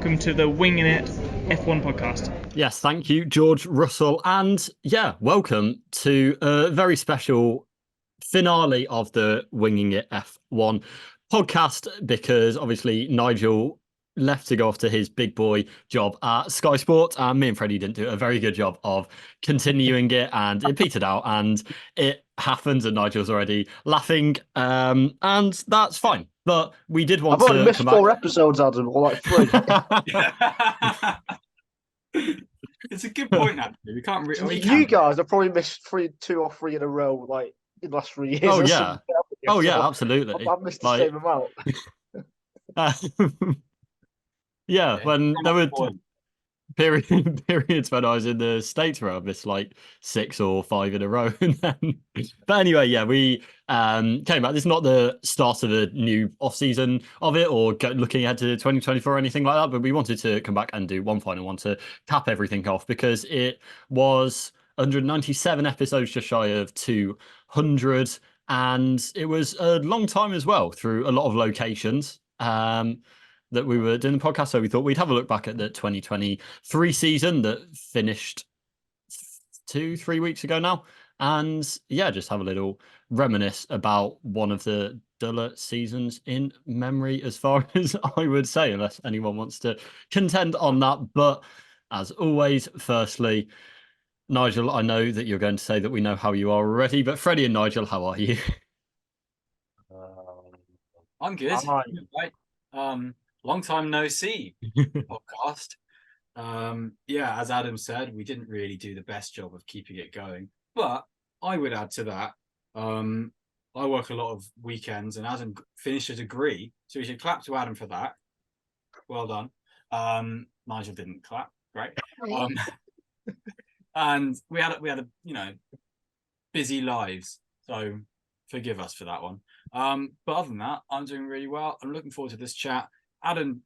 welcome to the Winging It F1 podcast. Yes, thank you, George Russell. And yeah, welcome to a very special finale of the Winging It F1 podcast, because obviously Nigel left to go off to his big boy job at Sky Sport, and me and Freddie didn't do a very good job of continuing it, and it petered out, and it happened, and Nigel's already laughing, and that's fine. But we did want I've only to missed come 4 back. episodes, Adam, or like 3. It's a good point, actually. We can't really. You guys have probably missed 2 or 3 in a row, like in the last 3 years. Oh or yeah, something. oh yeah, So absolutely. I've missed the same amount. Yeah, when there were point. periods when I was in the States where I missed like 6 or 5 in a row. And then, but anyway, yeah, we came back. This is not the start of a new off season of it, or looking ahead to 2024 or anything like that. But we wanted to come back and do one final one to cap everything off, because it was 197 episodes, just shy of 200, and it was a long time as well, through a lot of locations. That we were doing the podcast, so we thought we'd have a look back at the 2023 season that finished 2-3 weeks ago now, and yeah, just have a little reminisce about one of the duller seasons in memory, as far as I would say, unless anyone wants to contend on that. But as always, firstly, Nigel, I know that you're going to say that we know how you are already, but Freddie and Nigel, how are you? I'm good. Right. Long time no see podcast. Yeah, as Adam said, we didn't really do the best job of keeping it going. But I would add to that, I work a lot of weekends, and Adam finished a degree, so we should clap to Adam for that. Well done. Nigel didn't clap, right? And we had busy lives, so forgive us for that one. But other than that, I'm doing really well. I'm looking forward to this chat. Adam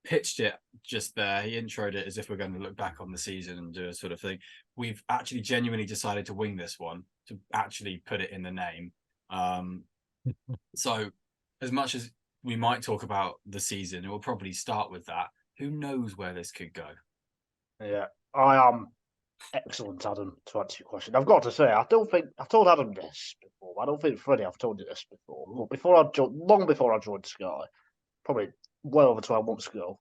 pitched it just there. He introed it as if we're going to look back on the season and do a sort of thing. We've actually genuinely decided to wing this one, to actually put it in the name. So as much as we might talk about the season, it will probably start with that. Who knows where this could go? Yeah, I am excellent, Adam, to answer your question. I've got to say, I don't think I've told Adam this before. I don't think Freddie, I've told you this before. But long before I joined Sky, probably well over 12 months ago,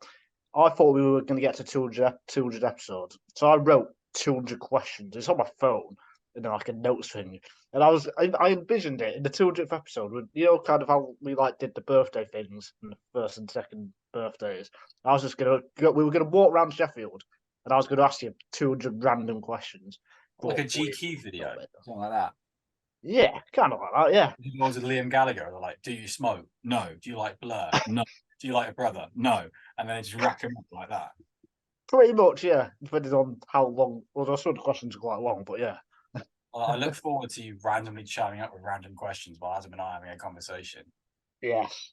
I thought we were going to get to 200 episodes. So I wrote 200 questions. It's on my phone in like a notes thing. And I envisioned it in the 200th episode with, kind of how we did the birthday things and the first and second birthdays. I was just we were going to walk around Sheffield, and I was going to ask you 200 random questions. Like a GQ video, something like that. Yeah, kind of like that, yeah. The ones with Liam Gallagher, they're like, do you smoke? No. Do you like Blur? No. Do you like a brother? No. And then they just rack them up like that. Pretty much, yeah. Depending on how long. Well, some of the questions are quite long, but yeah. Well, I look forward to you randomly chatting up with random questions while Adam and I are having a conversation. Yes.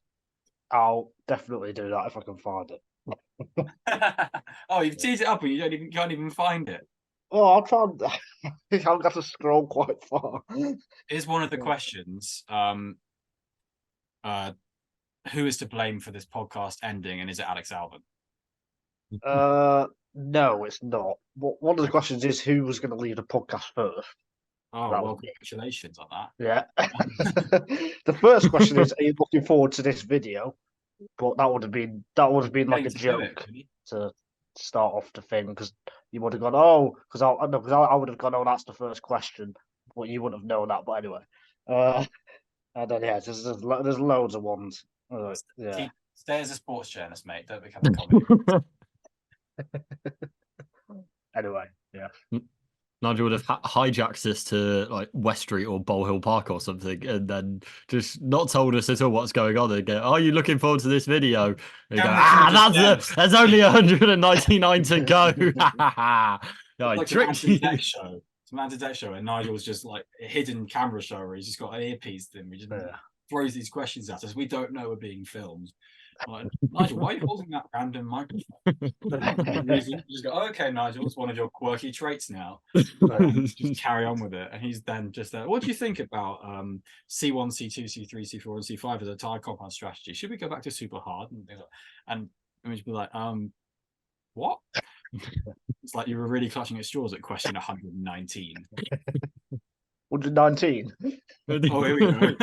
I'll definitely do that if I can find it. Oh, you've teased it up and you can't even find it. Oh, I'll try and I'll have to scroll quite far. Here's one of the questions. Who is to blame for this podcast ending, and is it Alex Albon? No, it's not. One of the questions is who was going to leave the podcast first. Oh, well, congratulations on that. Yeah. The first question is, are you looking forward to this video? But that would have been like a joke to start off the thing, because you would have gone, because I would have gone, that's the first question, but you wouldn't have known that. But anyway, and then there's loads of ones. Yeah. Stay as a sports journalist, mate. Don't become a comedy. Anyway, yeah. Nigel would have hijacked this to like West Street or Bowl Hill Park or something, and then just not told us at all what's going on. And go, "Are you looking forward to this video?" And go, there's only 199 to go. Like an show. It's an anti-tech show, and Nigel's just like a hidden camera show where he's just got an earpiece to him. He just throws these questions at us. We don't know we're being filmed. Like, Nigel, why are you holding that random microphone? You just go, okay, Nigel, it's one of your quirky traits now. Just carry on with it. And he's then just what do you think about C1, C2, C3, C4, and C5 as a tire compound strategy? Should we go back to super hard? And we should be like, What? It's like you were really clutching at straws at question 119. 119. Oh, here we go.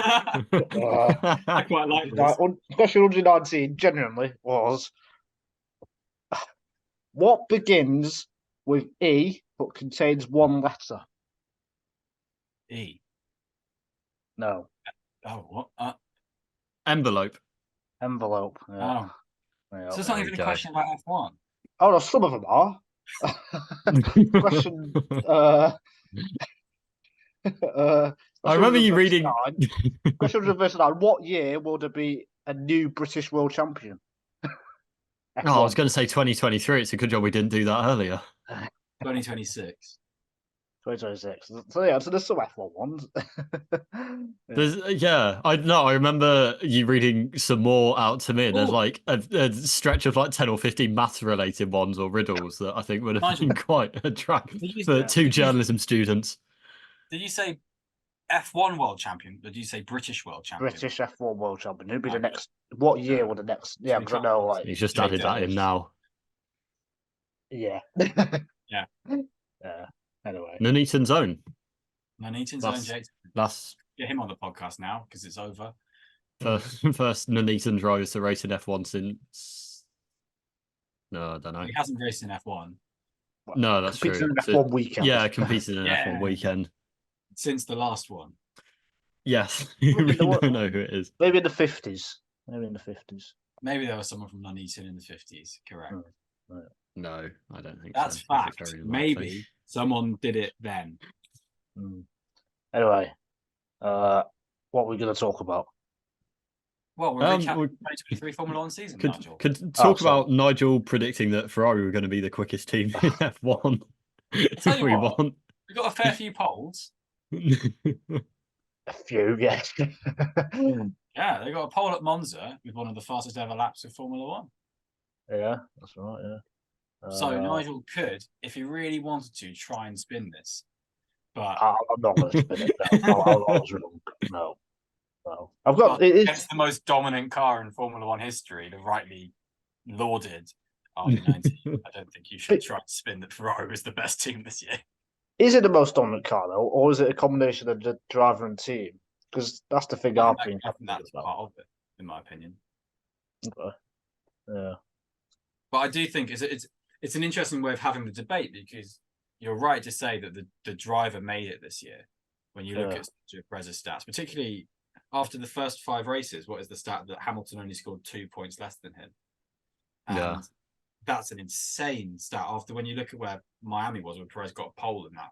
I quite like this. Question 119 genuinely was what begins with E but contains one letter? E. No. Oh, what? Envelope. Envelope. Yeah. Oh. Yeah. So it's not There even we a go. question about F1. Oh no, some of them are. Question. I remember you 139. reading. Question 139. What year will there be a new British world champion? Oh, I was going to say 2023. It's a good job we didn't do that earlier. 2026. 2026. So yeah, so there's some F1 ones. I remember you reading some more out to me. And there's Ooh. like a stretch of like 10 or 15 maths related ones or riddles that I think would have Nigel, been quite attractive did you- for yeah. two journalism students. Did you say F1 world champion, or did you say British world champion? British F1 world champion. Who'd be the Okay. next? What year will the next? Yeah, we because I can't know, like, He's just Jake added that in Dennis. now. yeah, Yeah. Anyway, Nuneaton's own. Nuneaton's That's- own Jake. That's Get him on the podcast now because it's over. first Nuneaton drivers to race in F1 since. No, I don't know. He hasn't raced in F1 No, that's competed true. in an F1 weekend. Yeah, competed in an Yeah. F1 weekend. since the last one. Yes, we don't know who it is. Maybe in the 50s. Maybe in the 50s. Maybe there was someone from Nuneaton in the 50s. Correct. No, I don't think That's so. fact. Very Maybe likely. someone did it then. Anyway, what are we going to talk about? Well, we're recapping we- the 2023 Formula One season, Could Nigel. could talk sorry. about Nigel predicting that Ferrari were going to be the quickest team in F1 tell if you we what. want. We've got a fair few polls. A few, yes. Yeah, they got a poll at Monza with one of the fastest ever laps of Formula One. Yeah, that's right, yeah. So Nigel could, if he really wanted to, try and spin this. But I'm not going to spin it. No, I was wrong. No. I've got it's the most dominant car in Formula One history, the rightly lauded RB19. I don't think you should try and spin that Ferrari was the best team this year. Is it the most dominant car though, or is it a combination of the driver and team? Because that's the thing I've been I think that's part of it, in my opinion. Okay. Yeah. But I do think it's an interesting way of having the debate because you're right to say that the driver made it this year. When you look at Perez's stats, particularly after the first 5 races, what is the stat that Hamilton only scored 2 points less than him? And that's an insane stat. After when you look at where Miami was, when Perez got a pole in that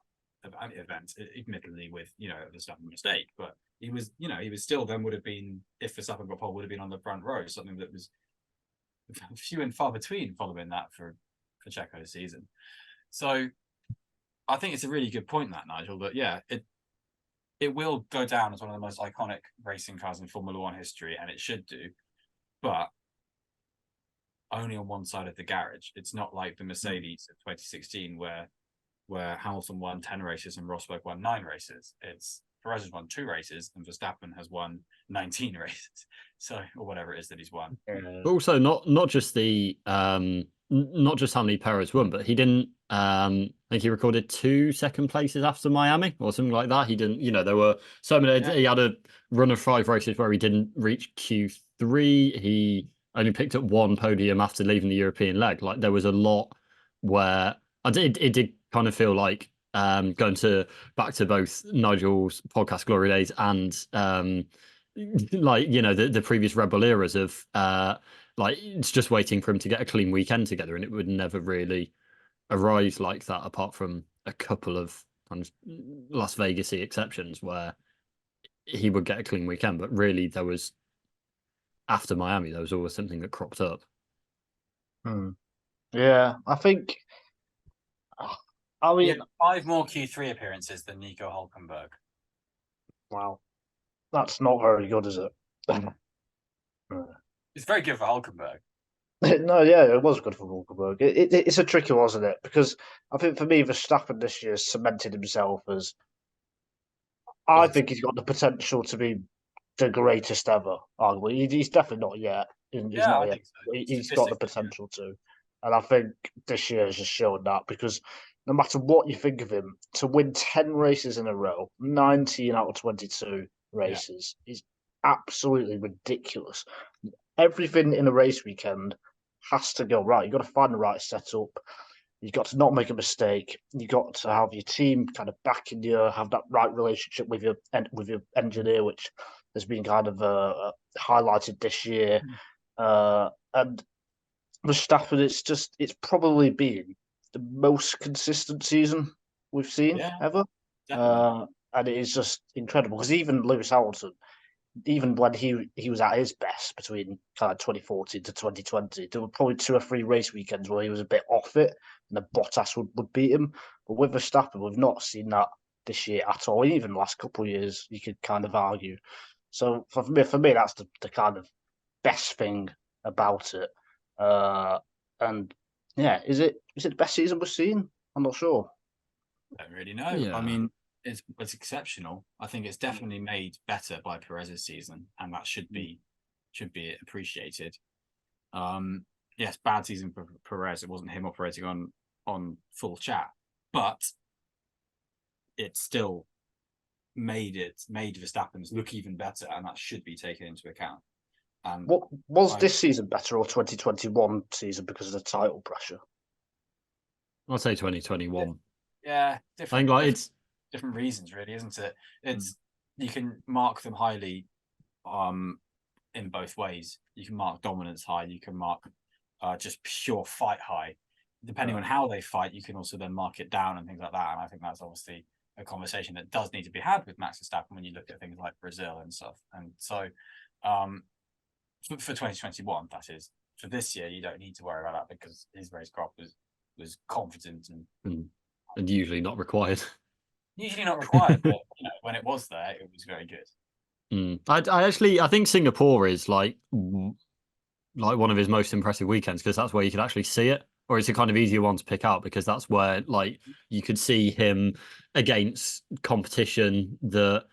event, admittedly with the Verstappen mistake, but he was still then would have been, if Verstappen got pole, would have been on the front row, something that was few and far between following that for Checo's season. So I think it's a really good point, that Nigel, that it will go down as one of the most iconic racing cars in Formula One history, and it should do, but only on one side of the garage. It's not like the Mercedes of 2016 where Hamilton won 10 races and Rosberg won 9 races. It's Perez has won 2 races and Verstappen has won 19 races. So, or whatever it is that he's won. But also not just the not just how many Perez won, but he didn't I think he recorded 2 second places after Miami or something like that. He didn't, there were so many. He had a run of 5 races where he didn't reach Q3. He only picked up 1 podium after leaving the European leg. Like there was a lot where it did kind of feel like going back to both Nigel's podcast Glory Days and the previous Red Bull eras of it's just waiting for him to get a clean weekend together, and it would never really arise like that apart from a couple of Las Vegas-y exceptions where he would get a clean weekend, but really there was, after Miami, there was always something that cropped up. Yeah, I think he had 5 more Q3 appearances than Nico Hülkenberg. Wow. That's not very good, is it? It's very good for Hülkenberg. No, yeah, it was good for Hülkenberg. It's a tricky one, isn't it? Because I think for me, Verstappen this year cemented himself as. I think he's got the potential to be the greatest ever. Arguably, he's definitely not yet. He's not I yet. think so. He's got the potential to. And I think this year has just shown that because no matter what you think of him, to win 10 races in a row, 19 out of 22 races, is absolutely ridiculous. Everything in a race weekend has to go right. You've got to find the right setup. You've got to not make a mistake. You've got to have your team kind of backing you, have that right relationship with your engineer, which has been kind of highlighted this year. And Verstappen, it's probably been the most consistent season we've seen ever. And it is just incredible because even Lewis Hamilton, even when he was at his best between kind of 2014 to 2020, there were probably 2 or 3 race weekends where he was a bit off it and the Bottas would beat him. But with Verstappen, we've not seen that this year at all. Even the last couple of years, you could kind of argue. So for me, that's the kind of best thing about it. And yeah, is it the best season we've seen? I'm not sure. I don't really know. Yeah. I mean, it's exceptional. I think it's definitely made better by Perez's season, and that should be appreciated. Yes, bad season for Perez. It wasn't him operating on full chat, but it still made Verstappen's look even better, and that should be taken into account. What was this season better or 2021 season because of the title pressure? I'll say 2021. Yeah, I think like it's different reasons, really, isn't it? It's you can mark them highly, in both ways. You can mark dominance high. You can mark just pure fight high. Depending on how they fight, you can also then mark it down and things like that. And I think that's obviously a conversation that does need to be had with Max Verstappen when you look at things like Brazil and stuff. And so, for 2021, that is. For this year, you don't need to worry about that because his racecraft was confident and usually not required. Usually not required, but when it was there, it was very good. I think Singapore is like one of his most impressive weekends because that's where you could actually see it, or it's a kind of easier one to pick out because that's where like you could see him against competition that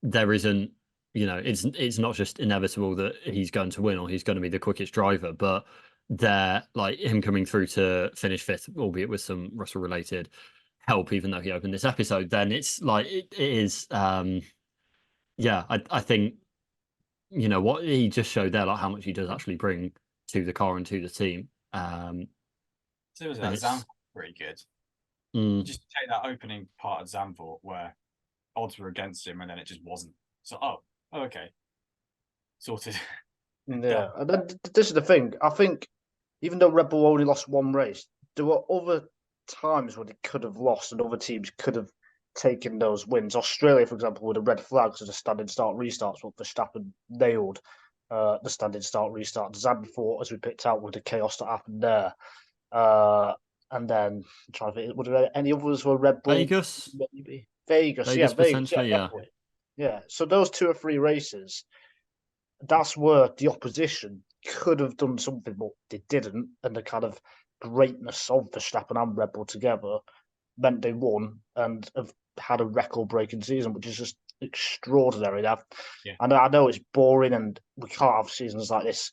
there isn't. It's not just inevitable that he's going to win or he's going to be the quickest driver, but they're like him coming through to finish 5th, albeit with some Russell related help, even though he opened this episode, then it's like it is I think what he just showed there, like how much he does actually bring to the car and to the team. So was that Zandvoort pretty good. Just take that opening part of Zandvoort where odds were against him and then it just wasn't. So okay, sorted. Yeah, and then this is the thing. I think even though Red Bull only lost 1 race, there were other times when it could have lost and other teams could have taken those wins. Australia, for example, with the red flags of the standing start restarts, what Verstappen nailed the standing start restart. Zandvoort, as we picked out, with the chaos that happened there. And then I'm trying to think, were there any others were Red Bull? Vegas? Maybe. Vegas, potentially, yeah. Yeah, so those 2 or 3 races, that's where the opposition could have done something, but they didn't. And the kind of greatness of Verstappen and Red Bull together meant they won and have had a record-breaking season, which is just extraordinary. And I know it's boring and we can't have seasons like this,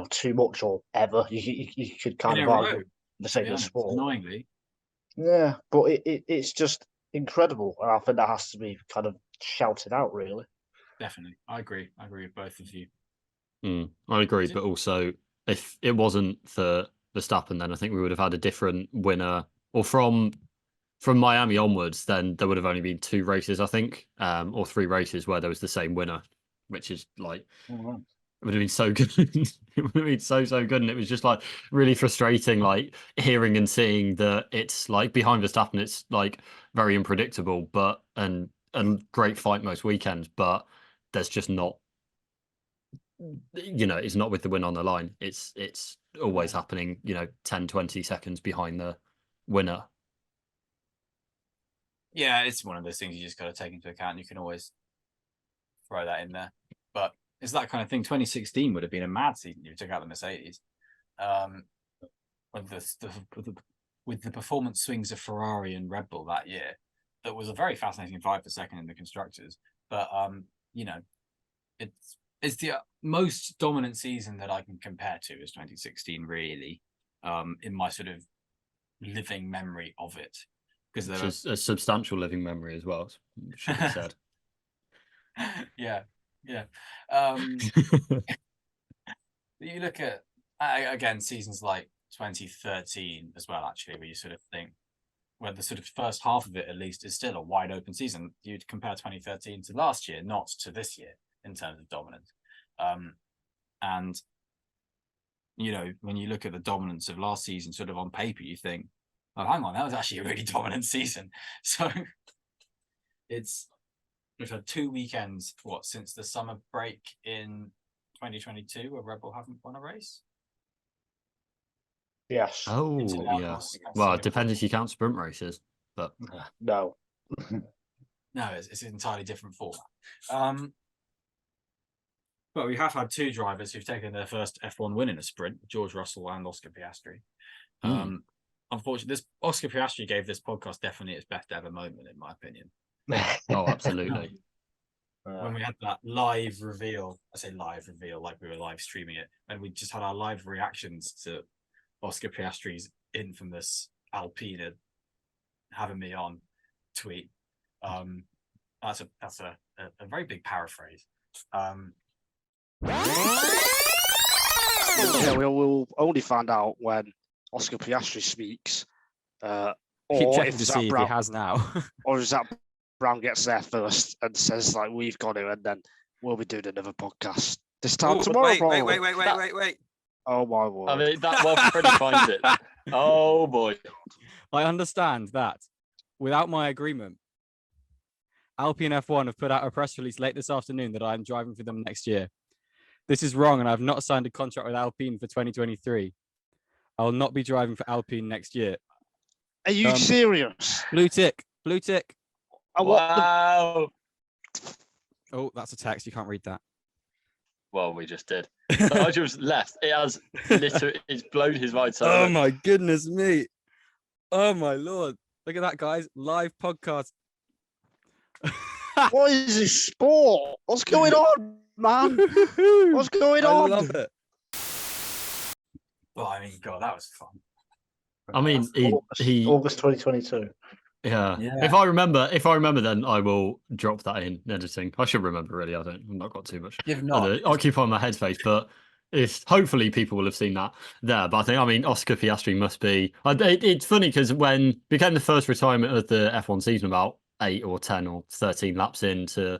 too much or ever. You could kind of argue the sake of the sport. Annoyingly. Yeah, but it's just incredible. And I think that has to be kind of shouted out, really. Definitely. I agree with both of you. I agree, but also if it wasn't for Verstappen, then I think we would have had a different winner. Or from Miami onwards, then there would have only been 2 races, I think, or 3 races where there was the same winner, which is like it would have been so good. It would have been so good, and it was just like really frustrating, like hearing and seeing that it's like behind Verstappen, it's like very unpredictable, but and great fight most weekends, but there's just not. It's not with the win on the line. It's always happening, 10, 20 seconds behind the winner. Yeah, it's one of those things you just got to take into account. You can always throw that in there. But it's that kind of thing. 2016 would have been a mad season if you took out the Mercedes. With the performance swings of Ferrari and Red Bull that year, that was a very fascinating fight for second in the constructors. But it's the most dominant season that I can compare to is 2016, really. in my sort of living memory of it. Because there is a substantial living memory as well, should be said. yeah. You look at, again, seasons like 2013 as well, actually, where you sort of think, where the sort of first half of it, at least, is still a wide open season. You'd compare 2013 to last year, not to this year in terms of dominance. And, you know, when you look at the dominance of last season, sort of on paper, you think, oh, hang on, that was actually a really dominant season. So we've had 2 weekends, since the summer break in 2022, where Red Bull haven't won a race? Yes. Oh, yeah. Well, it depends if you count sprint races, but no. No, it's an entirely different format. But we have had 2 drivers who've taken their first F1 win in a sprint, George Russell and Oscar Piastri. Unfortunately, Oscar Piastri gave this podcast definitely its best ever moment, in my opinion. Oh, absolutely. When we had that live reveal, I say live reveal like we were live streaming it, and we just had our live reactions to Oscar Piastri's infamous Alpina having me on tweet. That's a very big paraphrase. Yeah, we'll only find out when Oscar Piastri speaks. Keep Or checking if to Zach see if Brown, he has now. or if Zach Brown gets there first and says like we've got him, and then we'll be doing another podcast this time tomorrow. Wait. Oh my word! I mean, that while Freddie finds it. Oh boy. I understand that without my agreement, Alpine F1 have put out a press release late this afternoon that I'm driving for them next year. This is wrong, and I've not signed a contract with Alpine for 2023. I will not be driving for Alpine next year. Are you serious? Blue tick. Wow. Oh, that's a text. You can't read that. Well, we just did. Nigel's left. It has literally, it's blown his right side. Oh my goodness me. Oh my Lord. Look at that, guys. Live podcast. What is this sport? What's going on, man? What's going on? I love it. Well, I mean, God, that was fun. I mean, August 2022. Yeah. If I remember, then I will drop that in editing. I should remember, really. I've not got too much. You've not. Occupy my headspace, but hopefully people will have seen that there. But I mean, Oscar Piastri must be. It's funny because when it became the first retirement of the F1 season, about 8 or 10 or 13 laps into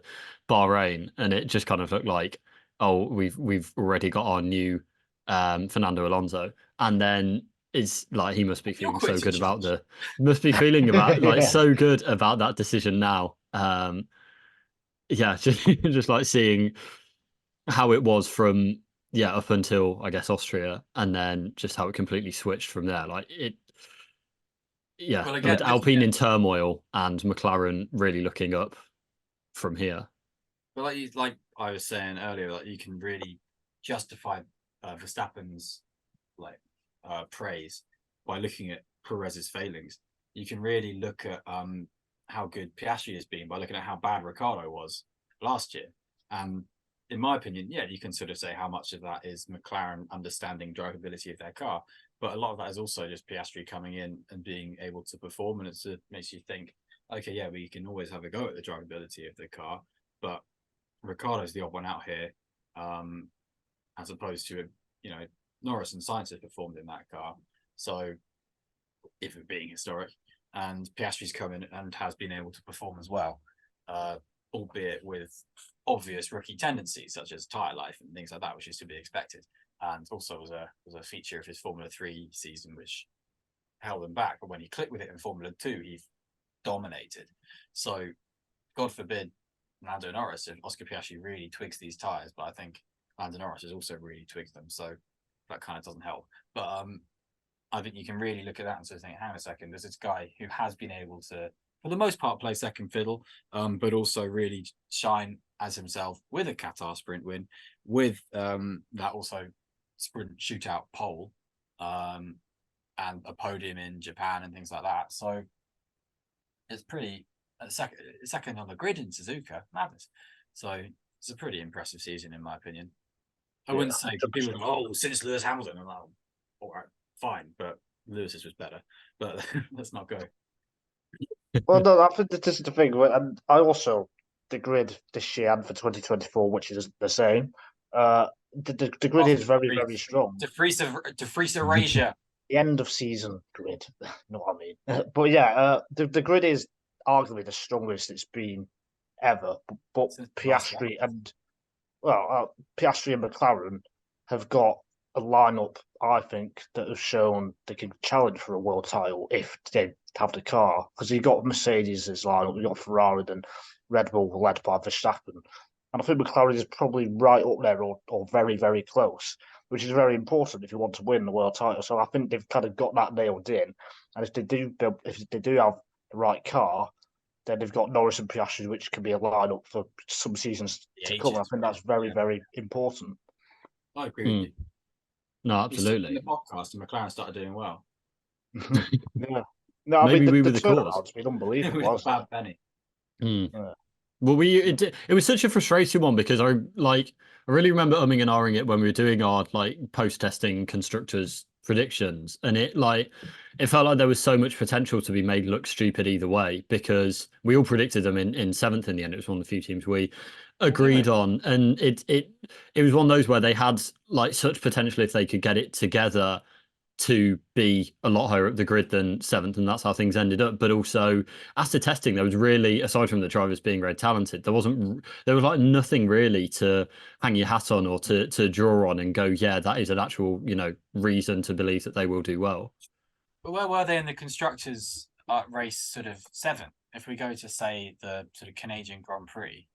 Bahrain, and it just kind of looked like, oh, we've already got our new Fernando Alonso, and then it's like he must be feeling so good about so good about that decision now. Just like seeing how it was from up until I guess Austria, and then just how it completely switched from there. Like it, well, again, with Alpine in turmoil and McLaren really looking up from here. But like I was saying earlier, like you can really justify Verstappen's praise by looking at Perez's failings. You can really look at how good Piastri has been by looking at how bad Ricciardo was last year. And in my opinion, you can sort of say how much of that is McLaren understanding drivability of their car, but a lot of that is also just Piastri coming in and being able to perform, and it makes you think, okay, we can always have a go at the drivability of the car, but Ricciardo's the odd one out here, as opposed to Norris and Sainz have performed in that car. So, if it being historic, and Piastri's come in and has been able to perform as well, albeit with obvious rookie tendencies such as tyre life and things like that, which is to be expected, and also was a feature of his Formula 3 season which held him back. But when he clicked with it in Formula 2, he dominated. So, God forbid Lando Norris, if Oscar Piastri really twigs these tyres, but I think Lando Norris has also really twigged them, so that kind of doesn't help. But I think you can really look at that and sort of think, hang on a second, there's this guy who has been able to, for the most part, play second fiddle, but also really shine as himself with a Qatar sprint win, with that also sprint shootout pole, and a podium in Japan and things like that. So it's pretty second on the grid in Suzuka, madness. So it's a pretty impressive season in my opinion. I wouldn't say people go, since Lewis Hamilton, I'm like, all right, fine, but Lewis's was better. But let's not go. Well, no, I think this is the thing, and I also the grid this year and for 2024, which is the same. The grid is very, very strong. Defreeze erasure. The end of season grid, you know what I mean? But yeah, the grid is arguably the strongest it's been ever. But Piastri and Piastri and McLaren have got a lineup, I think, that have shown they can challenge for a world title if they have the car. Because you got Mercedes' lineup, you got Ferrari, and Red Bull led by Verstappen. And I think McLaren is probably right up there or very, very close, which is very important if you want to win the world title. So I think they've kind of got that nailed in. And if they do have the right car, then they've got Norris and Piastri, which can be a lineup for some seasons to come. I think that's very, very important. I agree with you. No, absolutely. In the podcast, and McLaren started doing well. Yeah. No, Maybe I mean, we the were the cause. turnaround's been unbelievable. With Hasn't bad Benny. Yeah. Well, it was such a frustrating one because I really remember umming and ahhing it when we were doing our post testing constructors predictions, and it felt like there was so much potential to be made look stupid either way because we all predicted them in seventh in the end. It was one of the few teams we agreed on, and it was one of those where they had such potential if they could get it together to be a lot higher up the grid than seventh, and that's how things ended up. But also, after testing, there was really, aside from the drivers being very talented, there was nothing really to hang your hat on or to draw on and go, yeah, that is an actual reason to believe that they will do well. But where were they in the constructors race sort of seventh? If we go to say the sort of Canadian Grand Prix,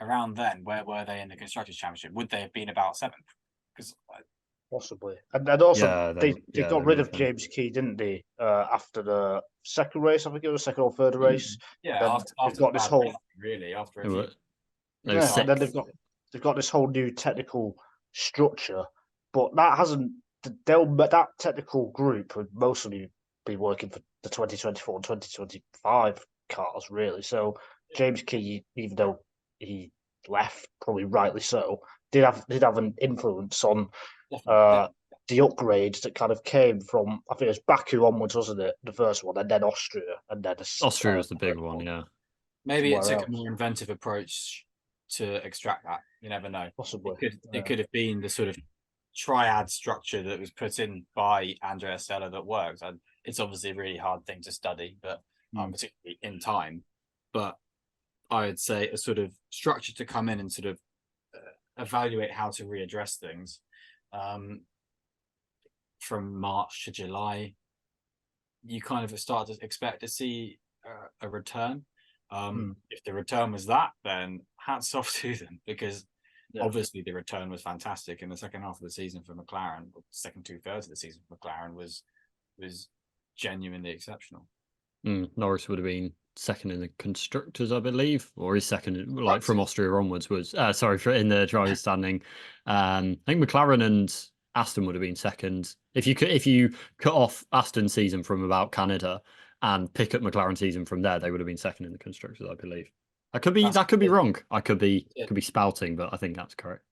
around then, where were they in the constructors championship? Would they have been about seventh? Because possibly, and also they got rid of James Key, didn't they? After the second race, I think it was the second or third race. Yeah, after got this whole really after and then they've got this whole new technical structure, but that hasn't. That technical group would mostly be working for the 2024 and 2025 cars, really. So James Key, even though he left, probably rightly so, did have an influence on the upgrades that kind of came from, I think it was Baku onwards, wasn't it? The first one, and then Austria, and then Austria was the big one, yeah. Maybe it took a more inventive approach to extract that. You never know. Possibly. It could have been the sort of triad structure that was put in by Andrea Stella that works. And it's obviously a really hard thing to study, but particularly in time. But I would say a sort of structure to come in and sort of evaluate how to readdress things from March to July. You kind of start to expect to see a return. If the return was that, then hats off to them, because obviously the return was fantastic in the second half of the season for McLaren. Second 2/3 of the season for McLaren was genuinely exceptional. Norris would have been second in the constructors, I believe, or his second, from Austria onwards was in the drivers' standing. I think McLaren and Aston would have been second. If you cut off Aston's season from about Canada and pick up McLaren season from there, they would have been second in the constructors, I believe. That could be wrong. I could be spouting, but I think that's correct.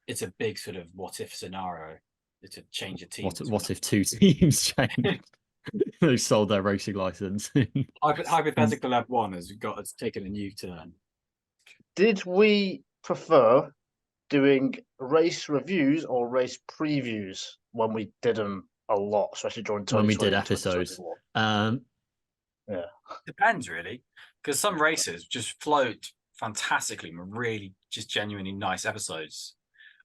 It's a big sort of what if scenario to change a team. What if two teams change? They sold their racing license. Hypothetical F1 has taken a new turn. Did we prefer doing race reviews or race previews when we did them a lot, especially during when we did episodes? Yeah, depends really, because some races just flowed fantastically and were really just genuinely nice episodes.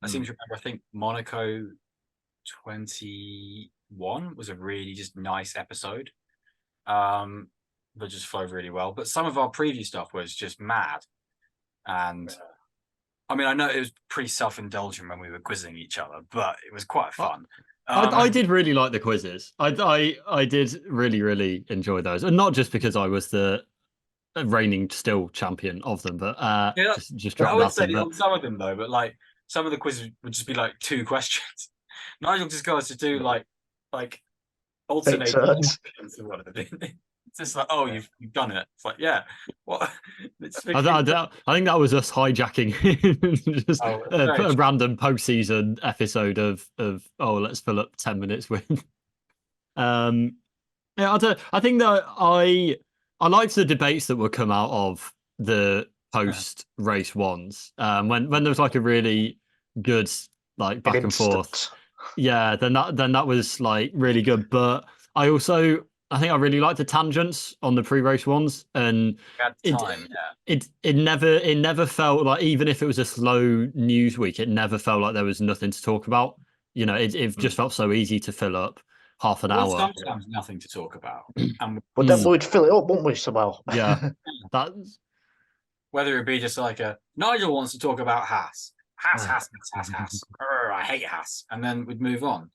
I seem to remember, I think Monaco 21 was a really just nice episode, but just flowed really well. But some of our preview stuff was just mad, and I mean, I know it was pretty self-indulgent when we were quizzing each other, but it was quite fun. I did really like the quizzes. I did really, really enjoy those, and not just because I was the reigning still champion of them, but just I would say on some of them though, but some of the quizzes would just be 2 questions. Nigel just goes to do like alternate questions. It's just oh, you've done it. It's yeah. What? I think that was us hijacking just a random postseason episode of let's fill up 10 minutes with Yeah, I think that I liked the debates that would come out of the post race ones. When there was like a really good like back and forth. Yeah, then that was like really good. But I think I really liked the tangents on the pre-race ones, and it never felt like, even if it was a slow news week, it never felt like there was nothing to talk about. You know, it just felt so easy to fill up half an hour. Sometimes nothing to talk about, but then we'd fill it up, wouldn't we, somehow? Yeah, that's whether it be just like a Nigel wants to talk about Haas. Haas. I hate Haas, and then we'd move on.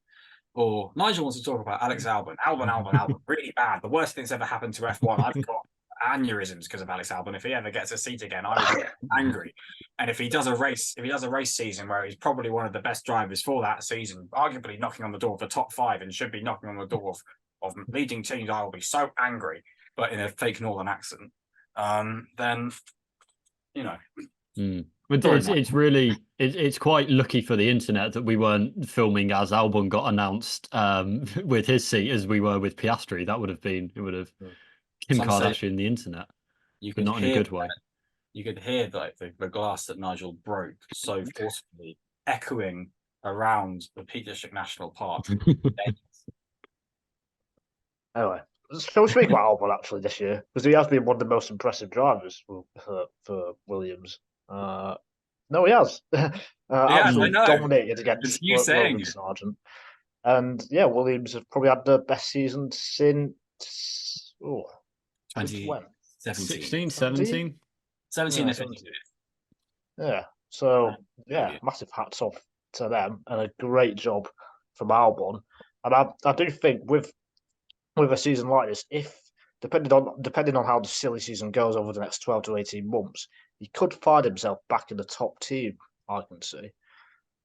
Or Nigel wants to talk about Alex Albon. Albon, really bad. The worst thing that's ever happened to F1. I've got aneurysms because of Alex Albon. If he ever gets a seat again, I would get angry. And if he does a race season where he's probably one of the best drivers for that season, arguably knocking on the door of the top 5 and should be knocking on the door of leading teams, I will be so angry, but in a fake northern accent. Then, you know. But it's quite lucky for the internet that we weren't filming as Albon got announced with his seat as we were with Piastri. It would have Kim Kardashian the internet, but not in a good way. You could hear like the glass that Nigel broke so forcefully echoing around the Peak District National Park. Anyway, shall we speak about Albon actually this year? Because he has been one of the most impressive drivers for Williams. No, he has. Absolutely dominated against Roman Sargent. And yeah, Williams have probably had the best season since 16, 17? 17. Yeah. So yeah, massive hats off to them, and a great job from Albon. And I do think with a season like this, if depending on how the silly season goes over the next 12 to 18 months, he could find himself back in the top team. I can see.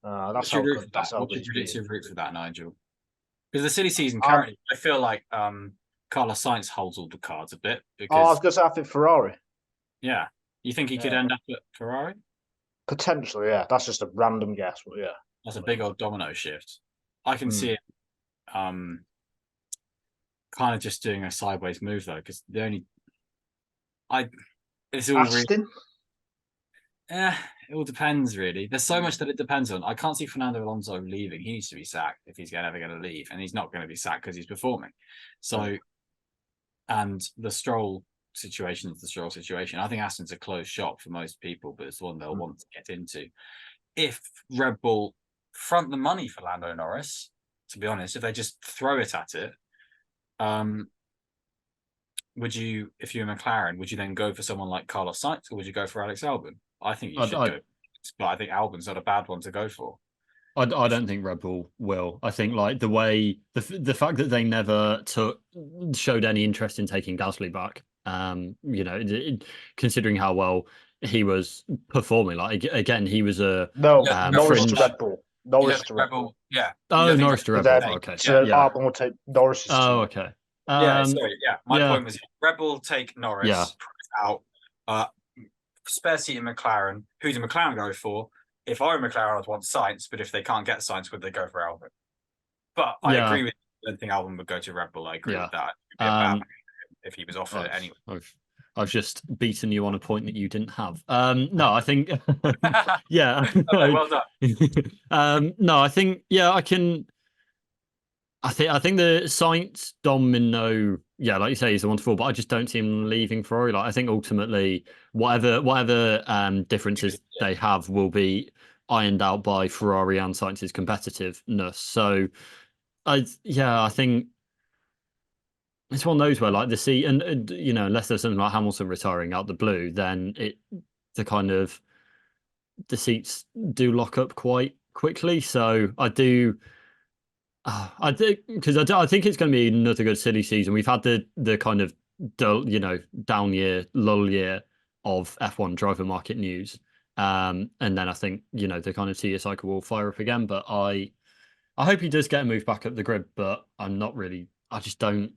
That's how good. What's your predictive route for that, Nigel? Because the silly season currently, I feel like Carlos Sainz holds all the cards a bit. Because, I was going to say I think Ferrari. Yeah, you think he could end up at Ferrari? Potentially, yeah. That's just a random guess, but yeah. That's a big old domino shift. I can see it. Kind of just doing a sideways move though, because it's all Aston? It all depends really. There's so much that it depends on. I can't see Fernando Alonso leaving. He needs to be sacked if he's ever going to leave, and he's not going to be sacked because he's performing. So, and the Stroll situation is the Stroll situation. I think Aston's a closed shop for most people, but it's one they'll want to get into. If Red Bull front the money for Lando Norris, to be honest, if they just throw it at it, would you, if you're McLaren, would you then go for someone like Carlos Sainz, or would you go for Alex Albon? I think you should go, but I think Albon's not a bad one to go for. I don't think Red Bull will. I think like the way the fact that they never showed any interest in taking Gasly back, considering how well he was performing. Like again, he was a Norris to Red Bull. Norris to Red Bull. Yeah. Oh, Norris to Red Bull. Okay. So Albon will take Norris. Oh, okay. My point was Red Bull take Norris out. Spare seat in McLaren. Who do McLaren go for? If I were McLaren, I'd want Sainz, but if they can't get Sainz, would they go for Albon? But I agree with you. I don't think Albon would go to Red Bull. I agree with that. It'd be a bad if he was offered it anyway. I've just beaten you on a point that you didn't have. No, I think yeah. Well done. No, I think I can. I think the Sainz Domino, like you say, is a wonderful, but I just don't see him leaving Ferrari. Like I think ultimately, whatever differences they have will be ironed out by Ferrari and Sainz's competitiveness. So, I think it's one of those where like the seat, and unless there's something like Hamilton retiring out the blue, then the seats do lock up quite quickly. So I think because I think it's going to be another good silly season. We've had the kind of down year, lull year of F1 driver market news, and then I think the kind of 2-year cycle will fire up again. But I hope he does get a move back up the grid. But I'm not really. I just don't.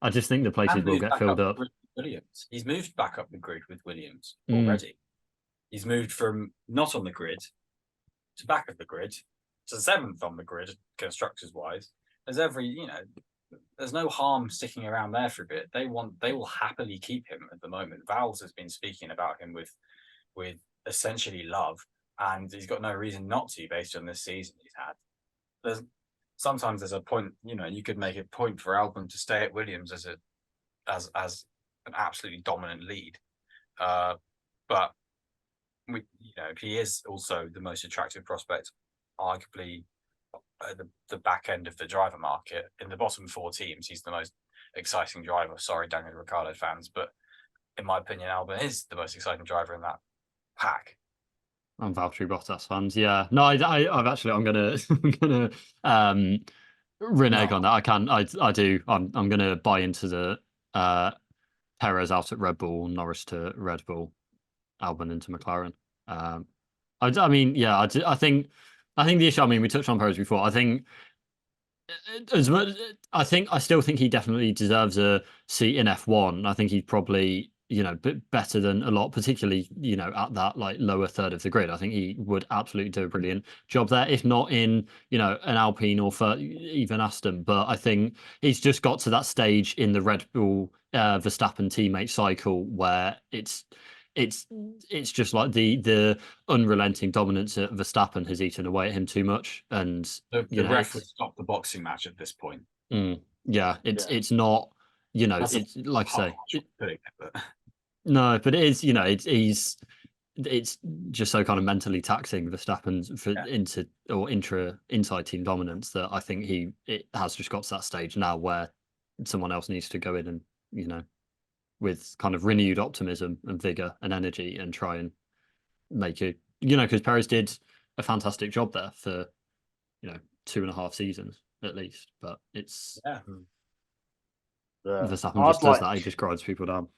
I just think the places will get filled up. Williams. He's moved back up the grid with Williams already. He's moved from not on the grid to back of the grid to 7th on the grid, constructors wise, there's no harm sticking around there for a bit. They will happily keep him at the moment. Valves has been speaking about him with essentially love, and he's got no reason not to based on this season he's had. Sometimes there's a point, you could make a point for Albon to stay at Williams as an absolutely dominant lead, but he is also the most attractive prospect, arguably at the back end of the driver market. In the bottom 4 teams, he's the most exciting driver. Sorry, Daniel Ricciardo fans, but in my opinion, Albon is the most exciting driver in that pack. I'm Valtteri Bottas fans. Yeah, no, I'm gonna renege on that. I do. I'm gonna buy into the Perez out at Red Bull, Norris to Red Bull, Albon into McLaren. I mean, yeah, I think the issue. I mean, we touched on Perez before. I think as much. I still think he definitely deserves a seat in F1. I think he's probably better than a lot, particularly at that like lower third of the grid. I think he would absolutely do a brilliant job there, if not in an Alpine or for even Aston. But I think he's just got to that stage in the Red Bull Verstappen teammate cycle where it's just like the unrelenting dominance of Verstappen has eaten away at him too much, and the ref would stop the boxing match at this point. It's not. It's like I say. No, but it is. It's just so kind of mentally taxing Verstappen for inside team dominance that I think it has just got to that stage now where someone else needs to go in and with kind of renewed optimism and vigor and energy and try and make it. Because Perez did a fantastic job there for 2.5 seasons at least, but it's Verstappen just does that. He just grinds people down.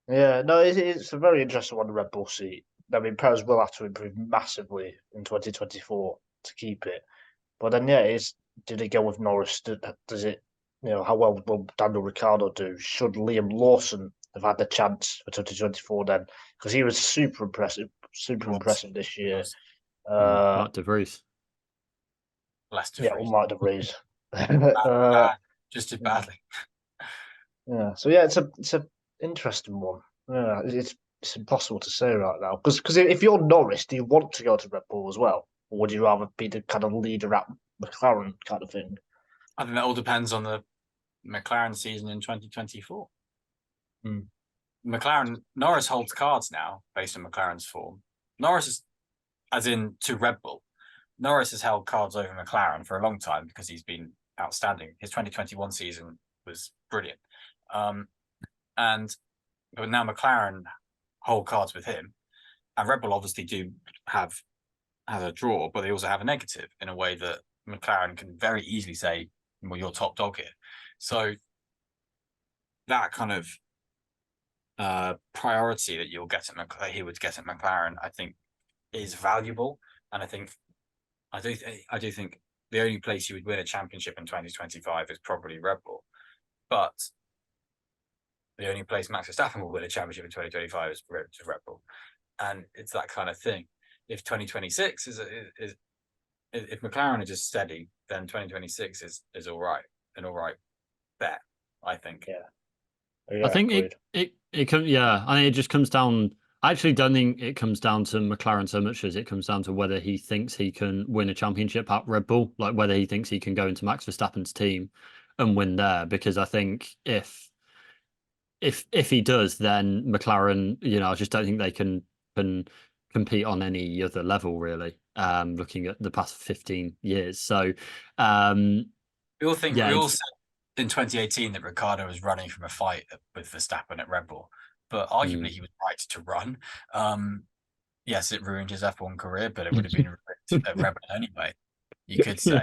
Yeah, no, it's a very interesting one, the Red Bull seat. I mean, Perez will have to improve massively in 2024 to keep it. But then, did it go with Norris? Does it, how well will Daniel Ricciardo do? Should Liam Lawson have had the chance for 2024 then? Because he was super impressive this year. Like De Vries. Less De Vries. Yeah, unlike De Vries. Just did badly. Yeah, so it's a interesting one. Yeah, it's impossible to say right now because if you're Norris, do you want to go to Red Bull as well, or would you rather be the kind of leader at McLaren kind of thing? I think that all depends on the McLaren season in 2024. Norris holds cards now based on McLaren's form. Norris is, as in to Red Bull. Norris has held cards over McLaren for a long time because he's been outstanding. His 2021 season was brilliant. But now McLaren hold cards with him, and Red Bull obviously do have a draw, but they also have a negative in a way that McLaren can very easily say, "Well, you're top dog here." So that kind of priority that you'll get at he would get at McLaren, I think, is valuable, and I do think the only place you would win a championship in 2025 is probably Red Bull, but the only place Max Verstappen will win a championship in 2025 is Red Bull, and it's that kind of thing. If 2026 is if McLaren are just steady, then 2026 is all right bet. I think. Yeah, I think it comes. Yeah, I think it just comes down. I actually don't think it comes down to McLaren so much as it comes down to whether he thinks he can win a championship at Red Bull, like whether he thinks he can go into Max Verstappen's team and win there. Because I think if he does, then McLaren, I just don't think they can compete on any other level really. Looking at the past 15 years, so we all said in 2018 that Ricciardo was running from a fight with Verstappen at Red Bull, but arguably he was right to run. Yes, it ruined his F1 career, but it would have been at Red Bull anyway. You could say.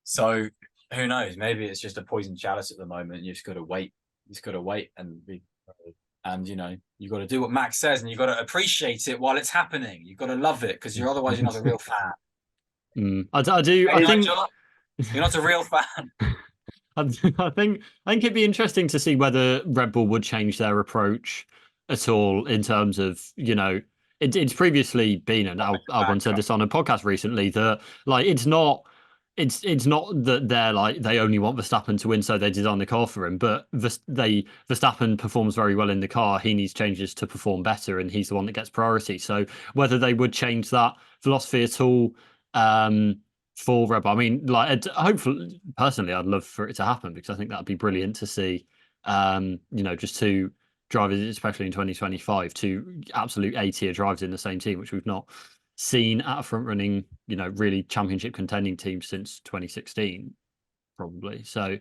So who knows? Maybe it's just a poison chalice at the moment. You just got to wait. And you've got to do what Max says, and you've got to appreciate it while it's happening. You've got to love it because otherwise you're not a real fan. I do. I think you're not a real fan. I think it'd be interesting to see whether Red Bull would change their approach at all in terms of it's previously been, and Albon said this on a podcast recently, that like it's not it's not that they're like they only want Verstappen to win, so they design the car for him. But Verstappen performs very well in the car. He needs changes to perform better, and he's the one that gets priority. So whether they would change that philosophy at all for Red Bull, I mean, like hopefully, personally, I'd love for it to happen because I think that'd be brilliant to see. Just two drivers, especially in 2025, two absolute A-tier drivers in the same team, which we've not seen at a front running, really championship contending team since 2016, probably. So,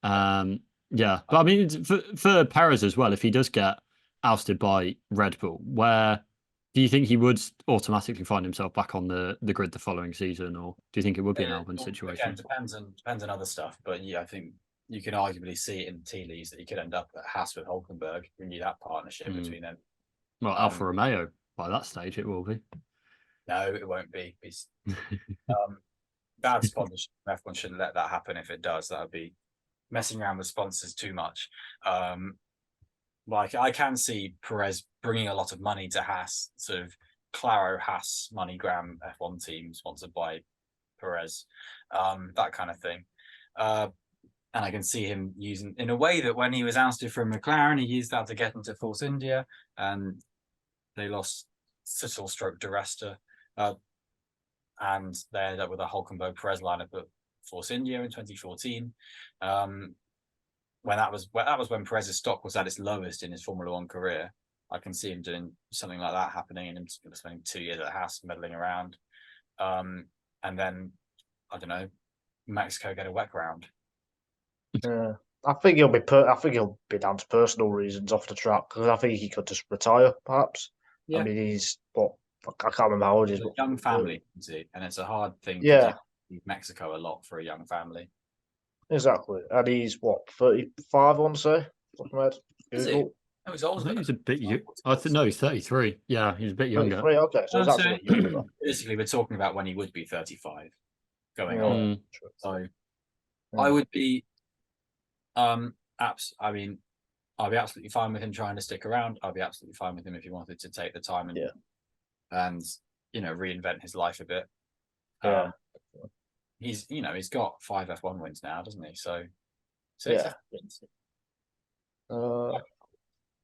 yeah. But I mean, for Perez as well, if he does get ousted by Red Bull, where do you think he would automatically find himself back on the grid the following season, or do you think it would be an Albon situation? Again, depends on other stuff, but yeah, I think you can arguably see it in the tea leaves that he could end up at Haas with Hulkenberg, renew that partnership between them. Well, Alfa Romeo by that stage it will be. No, it won't be. Bad sponsorship. F1 shouldn't let that happen. If it does, that would be messing around with sponsors too much. Like I can see Perez bringing a lot of money to Haas, sort of Claro Haas MoneyGram F1 team sponsored by Perez, that kind of thing. And I can see him using in a way that when he was ousted from McLaren, he used that to get into Force India, and they lost Sittle stroke Duresta. And they ended up with a Hulkenberg Perez lineup at Force India in 2014. When that was when Perez's stock was at its lowest in his Formula One career. I can see him doing something like that happening and him spending 2 years at Haas meddling around. And then I don't know, Mexico get a wet ground. Yeah, I think he'll be down to personal reasons off the track because I think he could just retire, perhaps. Yeah. I mean, he's what I can't remember how old he is. A young family, and it's a hard thing. Yeah, to leave Mexico a lot for a young family. Exactly, and he's what 35, I want to say. Is he? Oh, he's older. I think he's a bit young. No, he's 33. Yeah, he's a bit younger. 33, okay, so he's actually a bit younger. Basically, we're talking about when he would be 35 going on. So I would be I mean, I'll be absolutely fine with him trying to stick around. I'll be absolutely fine with him if he wanted to take the time and reinvent his life a bit. He's got 5 F1 wins now, doesn't he? So 6 F1 wins.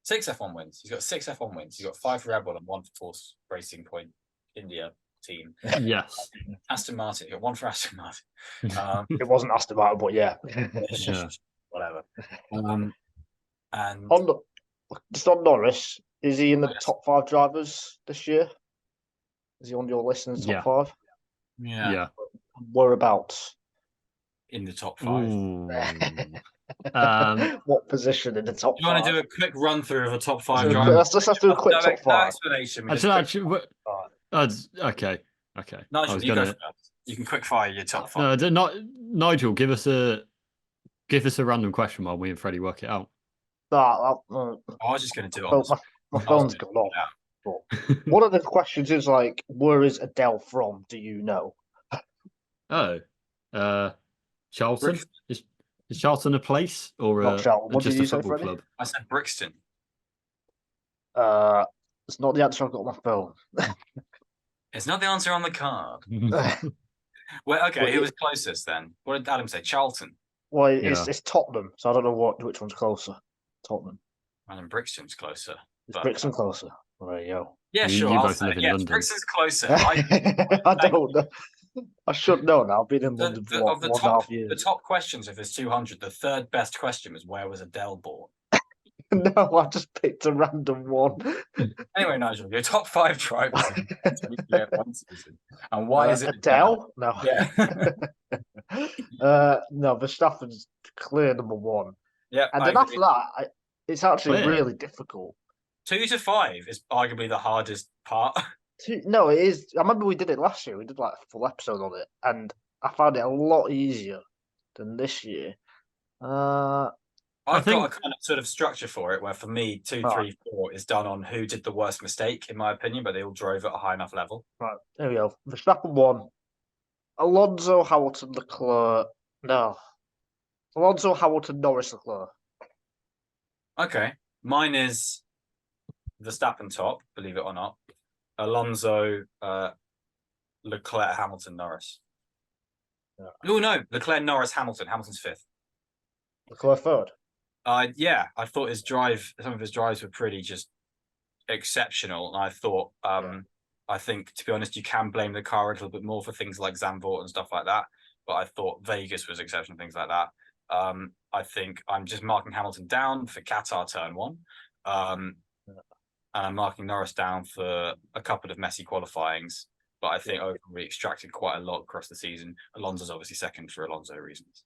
6 F1 wins. He's got 6 F1 wins. He's got 5 for Red Bull and 1 for Force Racing Point India team. Yes. Aston Martin. He got 1 for Aston Martin. It wasn't Aston Martin, but yeah. Whatever. And just on Norris, is he in the top 5 drivers this year? Is he on your list in the top 5? Yeah. Whereabouts? In the top 5. What position in the top 5? You want to do a quick run through of the top 5 drivers? Let's just have to do a quick top 5. No explanation. Okay. Nigel, you go first. You can quick fire your top 5. Nigel, give us a random question while we and Freddie work it out. I was just going to do it. My phone's gone off. But one of the questions is like, where is Adele from? Do you know? Charlton. Is Charlton a place or just a football club? I said Brixton. It's not the answer I've got on my phone. It's not the answer on the card. Well, okay, who was closest then? What did Adam say? Charlton. Well, it's Tottenham, so I don't know which one's closer. Tottenham. And then Brixton's closer. Is Brixton closer? There you go. Yeah, sure. You both live in London. Brixton's closer. I don't know. I should know now. I've been in London for 1.5 years. The top questions, if there's 200, the third best question was where was Adele born? No, I just picked a random one. Anyway, Nigel, your top 5 drivers and why is it Adele? No. Yeah. No, Verstappen's clear number 1. Yeah. And then after that, it's actually really difficult. 2 to 5 is arguably the hardest part. No, it is. I remember we did it last year. We did like a full episode on it, and I found it a lot easier than this year. I've got a kind of sort of structure for it, where for me, 2, 3, 4 is done on who did the worst mistake, in my opinion, but they all drove at a high enough level. Right, there we go. Verstappen 1, Alonso, Hamilton, Leclerc. No, Alonso, Hamilton, Norris, Leclerc. Okay, mine is Verstappen top, believe it or not. Alonso, Leclerc, Hamilton, Norris. Oh no, Leclerc, Norris, Hamilton. Hamilton's fifth. Leclerc third. Yeah, I thought some of his drives were pretty just exceptional. And I thought, I think, to be honest, you can blame the car a little bit more for things like Zandvoort and stuff like that. But I thought Vegas was exceptional, things like that. I think I'm just marking Hamilton down for Qatar turn one. And I'm marking Norris down for a couple of messy qualifyings. But I think overall we extracted quite a lot across the season. Alonso's obviously second for Alonso reasons.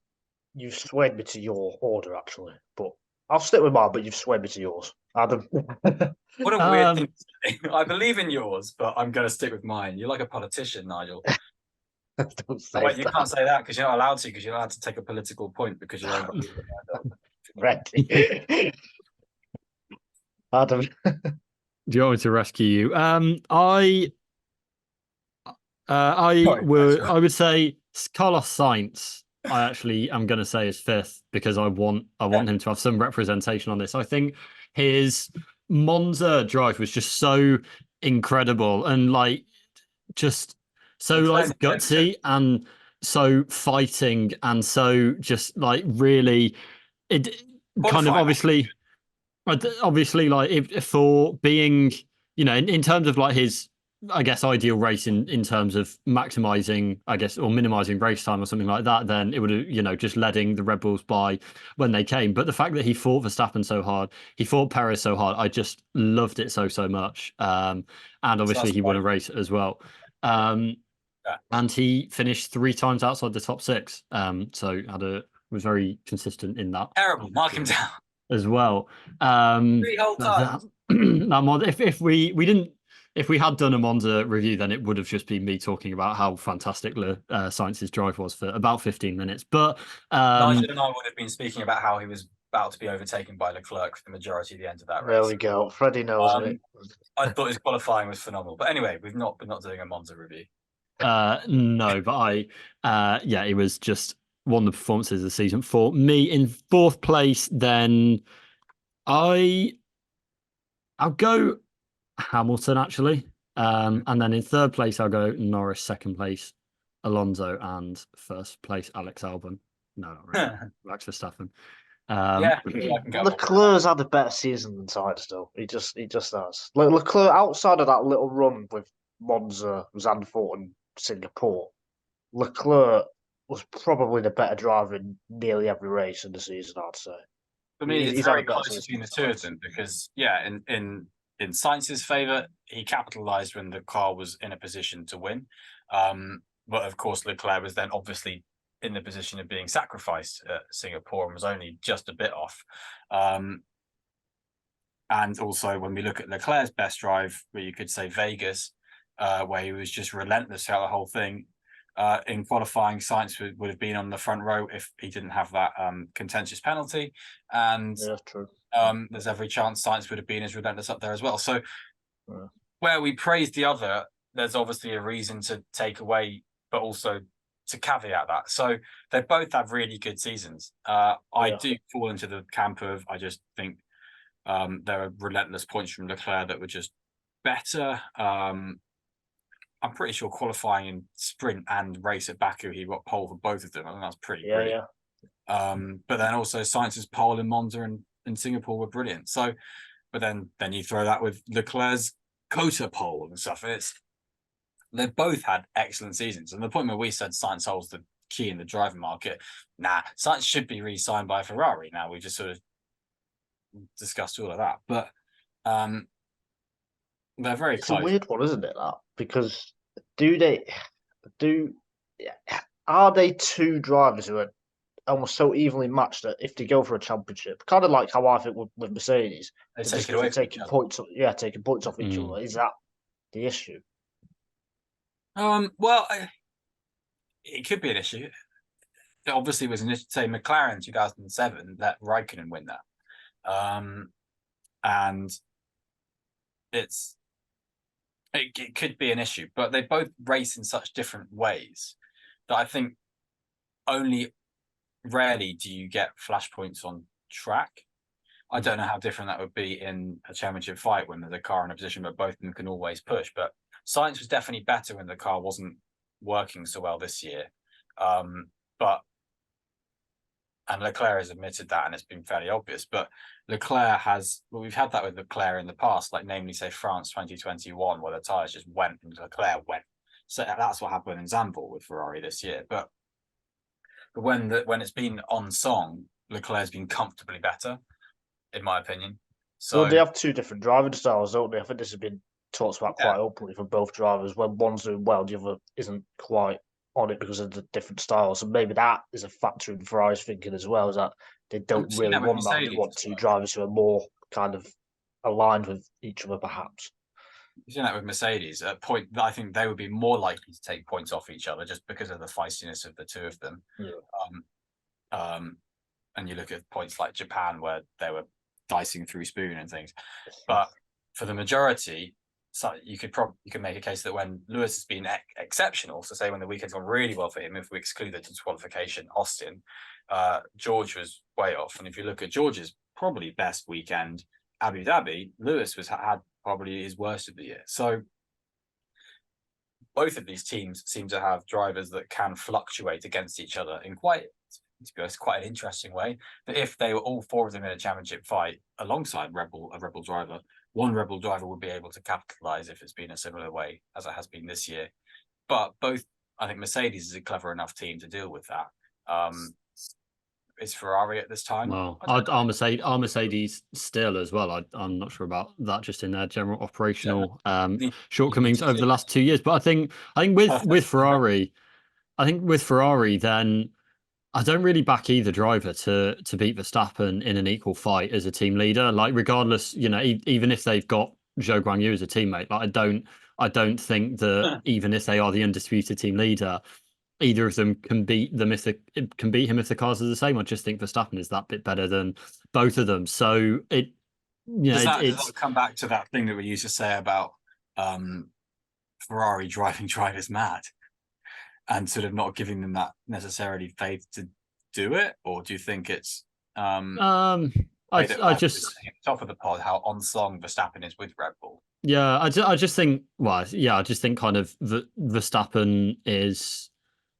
You've swayed me to your order, actually. But I'll stick with mine, but you've swayed me to yours. Adam. What a weird thing to say. I believe in yours, but I'm going to stick with mine. You're like a politician, Nigel. Don't say Wait, you that. can't say that because you're not allowed to, because you're allowed to take a political point because you're own. Freddie. Adam. Do you want me to rescue you? I would say Carlos Sainz. I actually am going to say is fifth because I want him to have some representation on this. I think his Monza drive was just so incredible and like just so like gutsy and so fighting and so just like really it kind of obviously like if for being in terms of like his I guess ideal race in terms of maximizing I guess or minimizing race time or something like that, then it would have just letting the Red Bulls by when they came. But the fact that he fought Verstappen so hard, he fought Perez so hard, I just loved it so much. And obviously he won a race as well. And he finished 3 times outside the top 6. So was very consistent in that. Terrible. Mark him down. As well. 3 whole times. If we had done a Monza review, then it would have just been me talking about how fantastic Sainz's drive was for about 15 minutes. But Nigel and I would have been speaking about how he was about to be overtaken by Leclerc for the majority of the end of that race. There we go. Freddie knows it. I thought his qualifying was phenomenal. But anyway, we're not doing a Monza review. No, but it was just one of the performances of the season. For me, in 4th place, then I'll go Hamilton actually, and then in 3rd place I'll go Norris, 2nd place Alonso, and 1st place Alex Albon. No, not really. Max Verstappen. Leclerc's had a better season than Sainz, though. He just has. Leclerc, outside of that little run with Monza, Zandvoort, and Singapore, Leclerc was probably the better driver in nearly every race in the season, I'd say. For me, it's very close between the two of them because, in Sainz's favour, he capitalised when the car was in a position to win. But of course, Leclerc was then obviously in the position of being sacrificed at Singapore and was only just a bit off. And also, when we look at Leclerc's best drive, where you could say Vegas, where he was just relentless throughout the whole thing, in qualifying, Sainz would have been on the front row if he didn't have that contentious penalty. And true. There's every chance Sainz would have been as relentless up there as well. So where we praise the other, there's obviously a reason to take away, but also to caveat that. So they both have really good seasons. I do fall into the camp of, I just think there are relentless points from Leclerc that were just better. I'm pretty sure qualifying in sprint and race at Baku, he got pole for both of them. I think that's pretty brilliant. But then also Sainz's pole in Monza and Singapore were brilliant. So, but then you throw that with Leclerc's Kota pole and stuff. They've both had excellent seasons. And the point where we said Sainz holds the key in the driving market, Sainz should be re-signed by Ferrari. Now we just sort of discussed all of that, but they're very close. It's a weird one, isn't it? That because are they two drivers who are almost so evenly matched that if they go for a championship, kind of like how I think with Mercedes, they take it away, taking points off each other. Is that the issue? Well, it could be an issue. It obviously was an issue. Say McLaren 2007, let Raikkonen win that, and it could be an issue. But they both race in such different ways that I think only rarely do you get flashpoints on track. I don't know how different that would be in a championship fight when there's a car in a position where both of them can always push. But Sainz was definitely better when the car wasn't working so well this year. But and Leclerc has admitted that, and it's been fairly obvious. But Leclerc we've had that with Leclerc in the past, like namely, say France 2021, where the tyres just went and Leclerc went. So that's what happened in Zandvoort with Ferrari this year. But when it's been on song, Leclerc's been comfortably better, in my opinion. So well, they have two different driving styles, don't they? I think this has been talked about quite openly for both drivers. When one's doing well, the other isn't quite on it because of the different styles. So maybe that is a factor in Ferrari's thinking as well, is that they don't really want that. They want two drivers who are more kind of aligned with each other, perhaps. You've seen that with Mercedes. At point, I think they would be more likely to take points off each other just because of the feistiness of the two of them. Yeah. And you look at points like Japan, where they were dicing through spoon and things. But for the majority, so you could make a case that when Lewis has been exceptional, so say when the weekend's gone really well for him, if we exclude the disqualification, Austin, George was way off. And if you look at George's probably best weekend, Abu Dhabi, Lewis had probably his worst of the year. So both of these teams seem to have drivers that can fluctuate against each other in quite an interesting way. But if they were all four of them in a championship fight alongside a Rebel driver, one Rebel driver would be able to capitalize if it's been a similar way as it has been this year. But I think Mercedes is a clever enough team to deal with that. Is Ferrari at this time? Well, our Mercedes still as well. I'm not sure about that, just in their general operational shortcomings over the last 2 years. But I think with Ferrari, then I don't really back either driver to beat Verstappen in an equal fight as a team leader. Like, regardless, even if they've got Zhou Guanyu as a teammate, like I don't think that even if they are the undisputed team leader, either of them can beat him if the cars are the same. I just think Verstappen is that bit better than both of them. So does that come back to that thing that we used to say about Ferrari driving drivers mad? And sort of not giving them that necessarily faith to do it, or do you think it's I just top of the pod how on song Verstappen is with Red Bull? Yeah, I just think kind of Verstappen is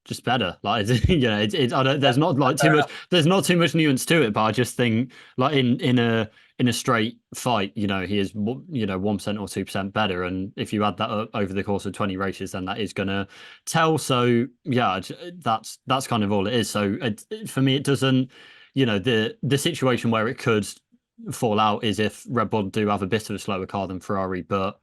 just better. Like, there's not like too much. There's not too much nuance to it, but I just think like in a straight fight, he is 1% or 2% better, and if you add that up over the course of 20 races, then that is gonna tell. So yeah, that's kind of all it is. So for me, it doesn't. The situation where it could fall out is if Red Bull do have a bit of a slower car than Ferrari, but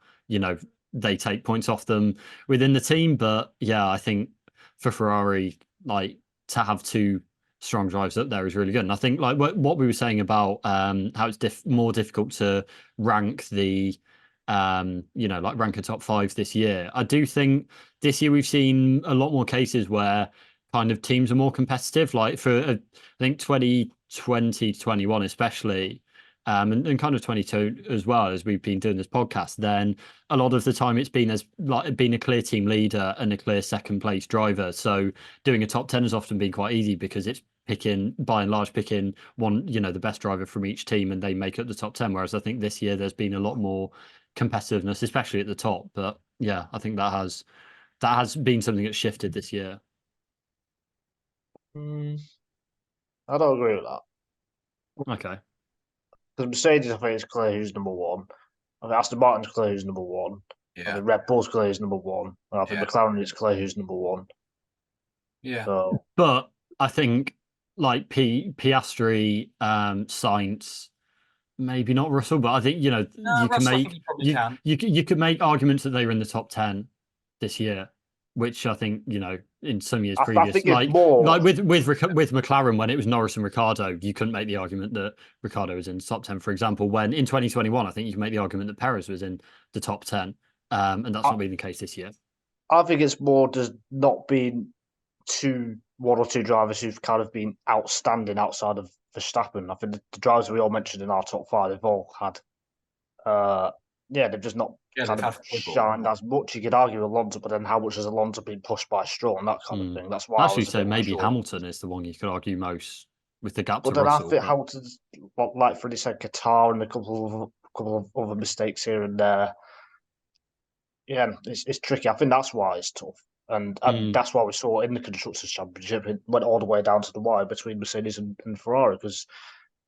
they take points off them within the team. But yeah, I think for Ferrari, like, to have two strong drives up there is really good. And I think like what we were saying about how it's more difficult to rank the rank a top five this year. I do think this year we've seen a lot more cases where kind of teams are more competitive. Like for I think 2020 to 21 especially. And kind of 22 as well, as we've been doing this podcast, then a lot of the time it's been a clear team leader and a clear second place driver. So doing a top 10 has often been quite easy because it's by and large picking one, the best driver from each team, and they make up the top 10. Whereas I think this year there's been a lot more competitiveness, especially at the top. But yeah, I think that has been something that's shifted this year. I don't agree with that. Okay. Because Mercedes, I think it's clear who's number one. I think Aston Martin's clear who's number one. Yeah. I think Red Bull's clear who's number one. And I think McLaren is clear who's number one. Yeah. So, but I think like Piastri, Sainz, maybe not Russell, but I think you could make arguments that they were in the top 10 this year, which I think in some years previous, with McLaren when it was Norris and Ricciardo, you couldn't make the argument that Ricciardo was in the top 10, for example. When in 2021, I think you can make the argument that Perez was in the top 10, and that's not been the case this year. I think it's more just not being one or two drivers who've kind of been outstanding outside of Verstappen. I think the drivers we all mentioned in our top five, they've all had, they've just not kind of shined as much. You could argue Alonso, but then how much has Alonso been pushed by Stroll and that kind of thing? That's why actually say maybe Hamilton is the one you could argue most with the gap to Russell. But then I think Hamilton's, like Freddie said, Qatar and a couple of other mistakes here and there. Yeah, it's tricky. I think that's why it's tough. And Mm. that's why we saw in the Constructors' Championship, it went all the way down to the wire between Mercedes and Ferrari, because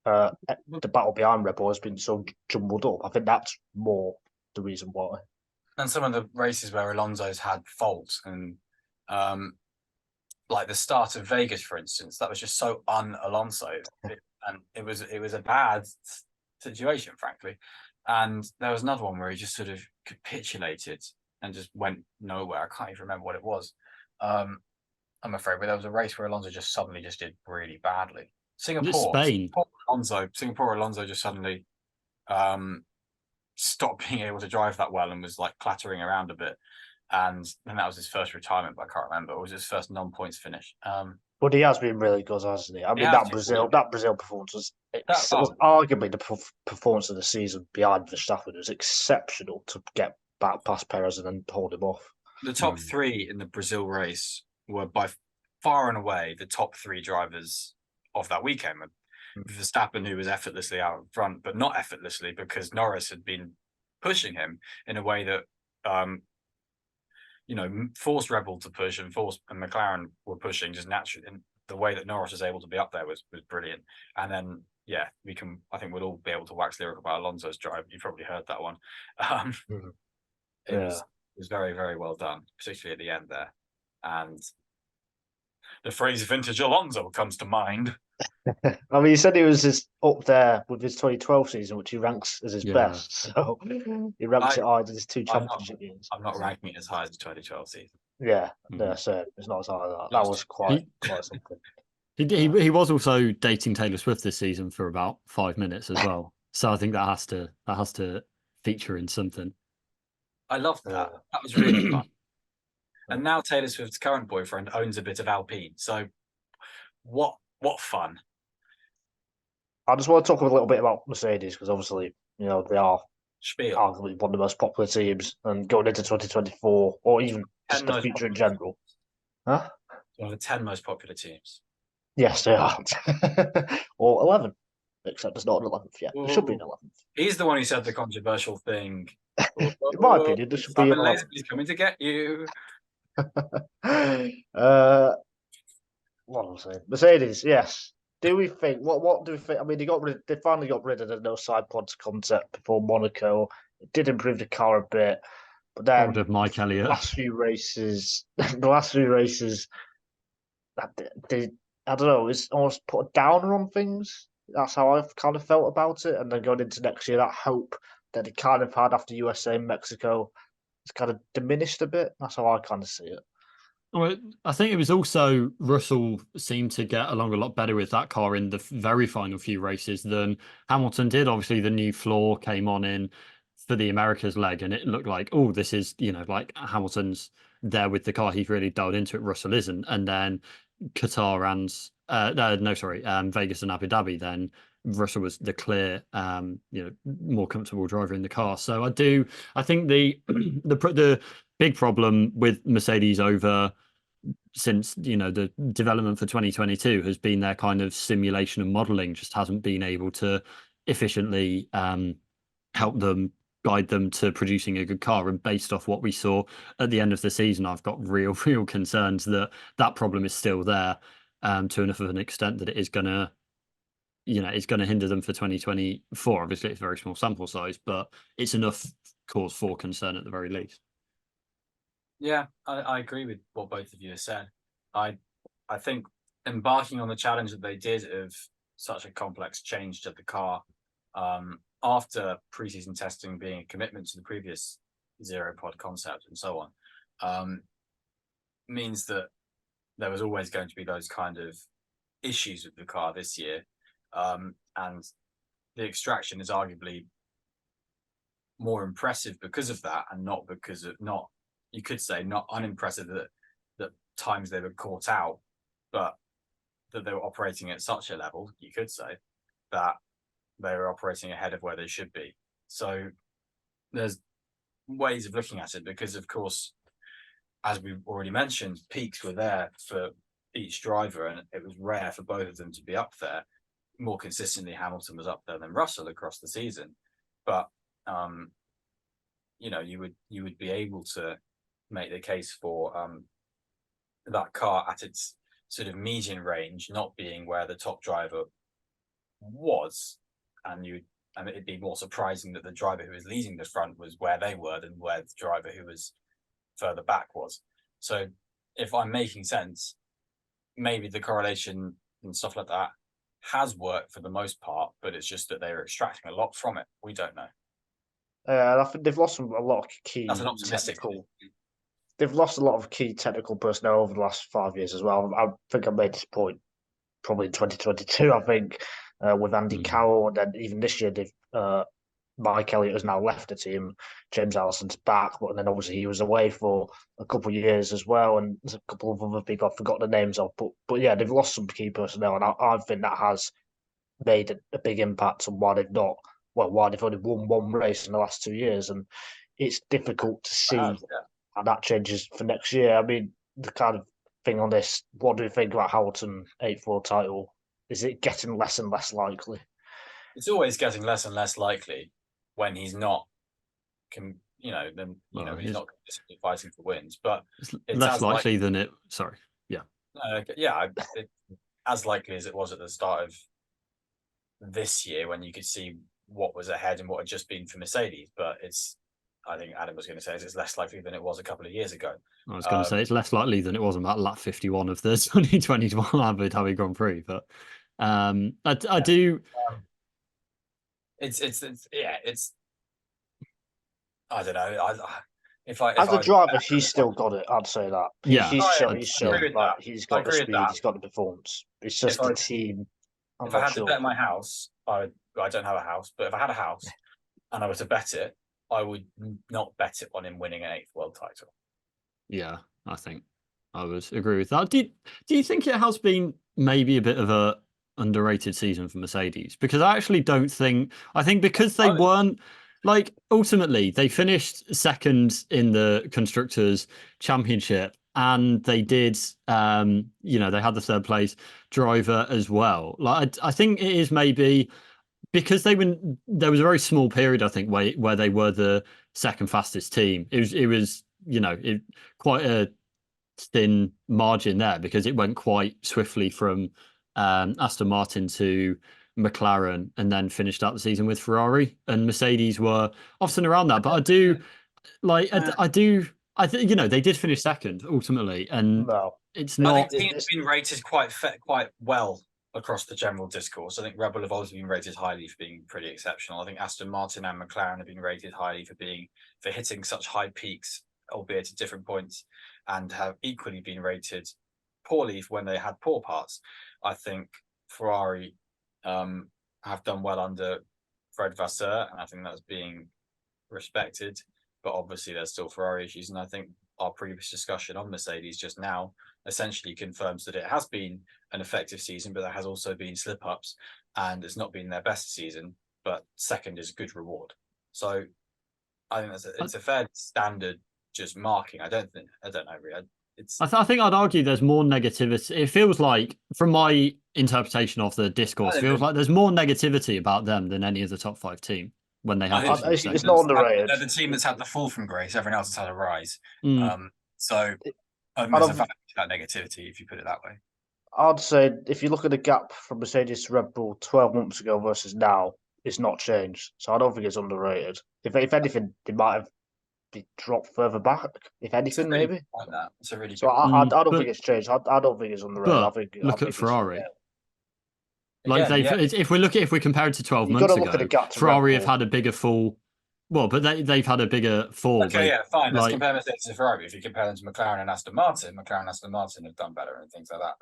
the battle behind Red Bull has been so jumbled up. I think that's more the reason why. And some of the races where Alonso's had faults, and like the start of Vegas, for instance, that was just so un-Alonso, and it was a bad situation, frankly. And there was another one where he just sort of capitulated and just went nowhere. I can't even remember what it was. I'm afraid, but there was a race where Alonso just suddenly just did really badly. Singapore Alonso just suddenly stopped being able to drive that well and was like clattering around a bit. And then that was his first retirement, but I can't remember. It was his first non-points finish. But he has been really good, hasn't he? I mean, that Brazil performance was arguably the performance of the season behind Verstappen. It was exceptional to get back past Perez and then hold him off. The top three in the Brazil race were by far and away the top three drivers of that weekend. Verstappen, who was effortlessly out in front, but not effortlessly because Norris had been pushing him in a way that forced Red Bull to push, and McLaren were pushing just naturally. And the way that Norris was able to be up there was brilliant. And then, I think we'll all be able to wax lyric about Alonso's drive. You probably heard that one. It was very, very well done, particularly at the end there. And the phrase vintage Alonso comes to mind. I mean, he said he was up there with his 2012 season, which he ranks as his best. So he ranks it high as his two championship years. I'm not ranking it as high as the 2012 season. Yeah, so it's not as high as that. That was quite something. He was also dating Taylor Swift this season for about 5 minutes as well. So I think that has to feature in something. I loved that. That was really fun. And now Taylor Swift's current boyfriend owns a bit of Alpine. So what fun. I just want to talk a little bit about Mercedes, because obviously, they are arguably one of the most popular teams, and going into 2024, or even just the future in general. Huh? One of the 10 most popular teams. Yes, they are. Or 11, except it's not an 11th yet. It should be an 11th. He's the one who said the controversial thing. In my opinion, there should be an 11th. He's coming to get you. What was I saying? Mercedes, yes. Do we think? What do we think? I mean, they finally got rid of the no side pods concept before Monaco. It did improve the car a bit, but then of Mike Elliott. the last few races, I don't know, it's almost put a downer on things. That's how I've kind of felt about it. And then going into next year, that hope that it kind of had after USA and Mexico, it's kind of diminished a bit. That's how I kind of see it. Well, I think it was also Russell seemed to get along a lot better with that car in the very final few races than Hamilton did. Obviously, the new floor came on in for the Americas leg, and it looked like, oh, this is, like Hamilton's there with the car. He's really dialed into it. Russell isn't. And then Qatar and Vegas and Abu Dhabi, then Russell was the clear, more comfortable driver in the car. So I think the big problem with Mercedes since the development for 2022 has been their kind of simulation and modeling just hasn't been able to efficiently help them, guide them to producing a good car. And based off what we saw at the end of the season, I've got real concerns that problem is still there to enough of an extent that it is going to hinder them for 2024. Obviously, it's a very small sample size, but it's enough cause for concern at the very least. Yeah, I agree with what both of you have said. I think embarking on the challenge that they did of such a complex change to the car after preseason testing being a commitment to the previous zero pod concept and so on means that there was always going to be those kind of issues with the car this year. And the extraction is arguably more impressive because of that, and not because of you could say not unimpressive that times they were caught out, but that they were operating at such a level, you could say, that they were operating ahead of where they should be. So there's ways of looking at it, because of course, as we've already mentioned, peaks were there for each driver, and it was rare for both of them to be up there. More consistently, Hamilton was up there than Russell across the season, but you would be able to make the case for that car at its sort of median range not being where the top driver was, and it'd be more surprising that the driver who was leading the front was where they were than where the driver who was further back was. So if I'm making sense, maybe the correlation and stuff like that has worked for the most part, but it's just that they're extracting a lot from it. We don't know. I think they've lost a lot of key That's an optimistic. They've lost a lot of key technical personnel over the last 5 years as well. I think I made this point probably in 2022. I think with Andy Carroll, and then even this year, Mike Elliott has now left the team. James Allison's back, but then obviously he was away for a couple of years as well, and there's a couple of other people I've forgotten the names of. But yeah, they've lost some key personnel, and I think that has made a big impact on why they've not. Well, why they've only won one race in the last 2 years, and it's difficult to see how that changes for next year. I mean, the kind of thing on this, what do you think about Hamilton 8th world title? Is it getting less and less likely? It's always getting less and less likely when he's not, he's not consistently fighting for wins. But it's less likely than it. Sorry, as likely as it was at the start of this year when you could see what was ahead and what had just been for Mercedes. But I think Adam was going to say it's less likely than it was a couple of years ago. I was going to say it's less likely than it was about lap 51 of the 2021 Abu Dhabi Grand Prix. But I do. It's I don't know. If a driver, he's still got it. I'd say that. He's shown like he's got the speed, he's got the performance. It's just the team. If I had to bet my house, I don't have a house, but if I had a house and I were to bet it, I would not bet it on him winning an 8th world title. Yeah, I think I would agree with that. Do you think it has been maybe a bit of a underrated season for Mercedes? Because I actually don't think. I think because they weren't. Like, ultimately, they finished second in the Constructors' Championship, and they did, they had the third place driver as well. Like, I think it is maybe because there was a very small period, I think, where they were the second fastest team. It was quite a thin margin there because it went quite swiftly from Aston Martin to McLaren and then finished out the season with Ferrari, and Mercedes were often around that. But I think they did finish second ultimately, and it's not. I think teams have been rated quite well across the general discourse. I think Red Bull have also been rated highly for being pretty exceptional. I think Aston Martin and McLaren have been rated highly for hitting such high peaks, albeit at different points, and have equally been rated poorly when they had poor parts. I think Ferrari have done well under Fred Vasseur, and I think that's being respected. But obviously, there's still Ferrari issues, and I think our previous discussion on Mercedes just now essentially confirms that it has been an effective season, but there has also been slip-ups, and it's not been their best season. But second is a good reward. So I think it's a fair standard, just marking. I don't know, really. I think I'd argue there's more negativity. It feels like, from my interpretation of the discourse, feels like there's more negativity about them than any of the top 5 team when they have. It's not underrated. They're the team that's had the fall from grace. Everyone else has had a rise. So there's a fact that negativity, if you put it that way. I'd say if you look at the gap from Mercedes to Red Bull 12 months ago versus now, it's not changed. So I don't think it's underrated. If anything, they might have dropped further back. If anything, maybe. It's a really. So I don't think it's changed. I don't think it's underrated. Look at Ferrari. If we compare it to 12 months ago, Ferrari have had a bigger fall. Well, but they've had a bigger fall. Okay, fine. Let's compare Mercedes to Ferrari. If you compare them to McLaren and Aston Martin, have done better and things like that.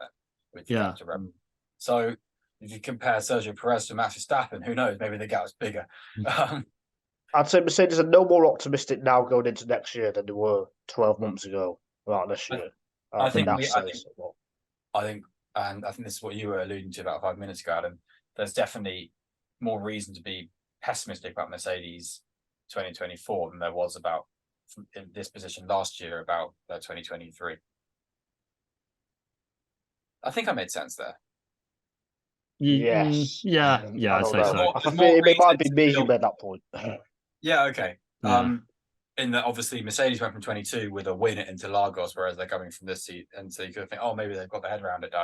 Then, so if you compare Sergio Perez to Max Verstappen, who knows? Maybe the gap's bigger. I'd say Mercedes are no more optimistic now going into next year than they were 12 months ago about this year. I think this is what you were alluding to about 5 minutes ago, Adam. There's definitely more reason to be pessimistic about Mercedes 2024 than there was about in this position last year about 2023. I think I made sense there. Yes. Yeah, I'd say so. I think it might be me who made that point. Yeah, okay. in that obviously Mercedes went from 22 with a win at Interlagos, whereas they're coming from this seat, and so you could think, oh, maybe they've got their head around it.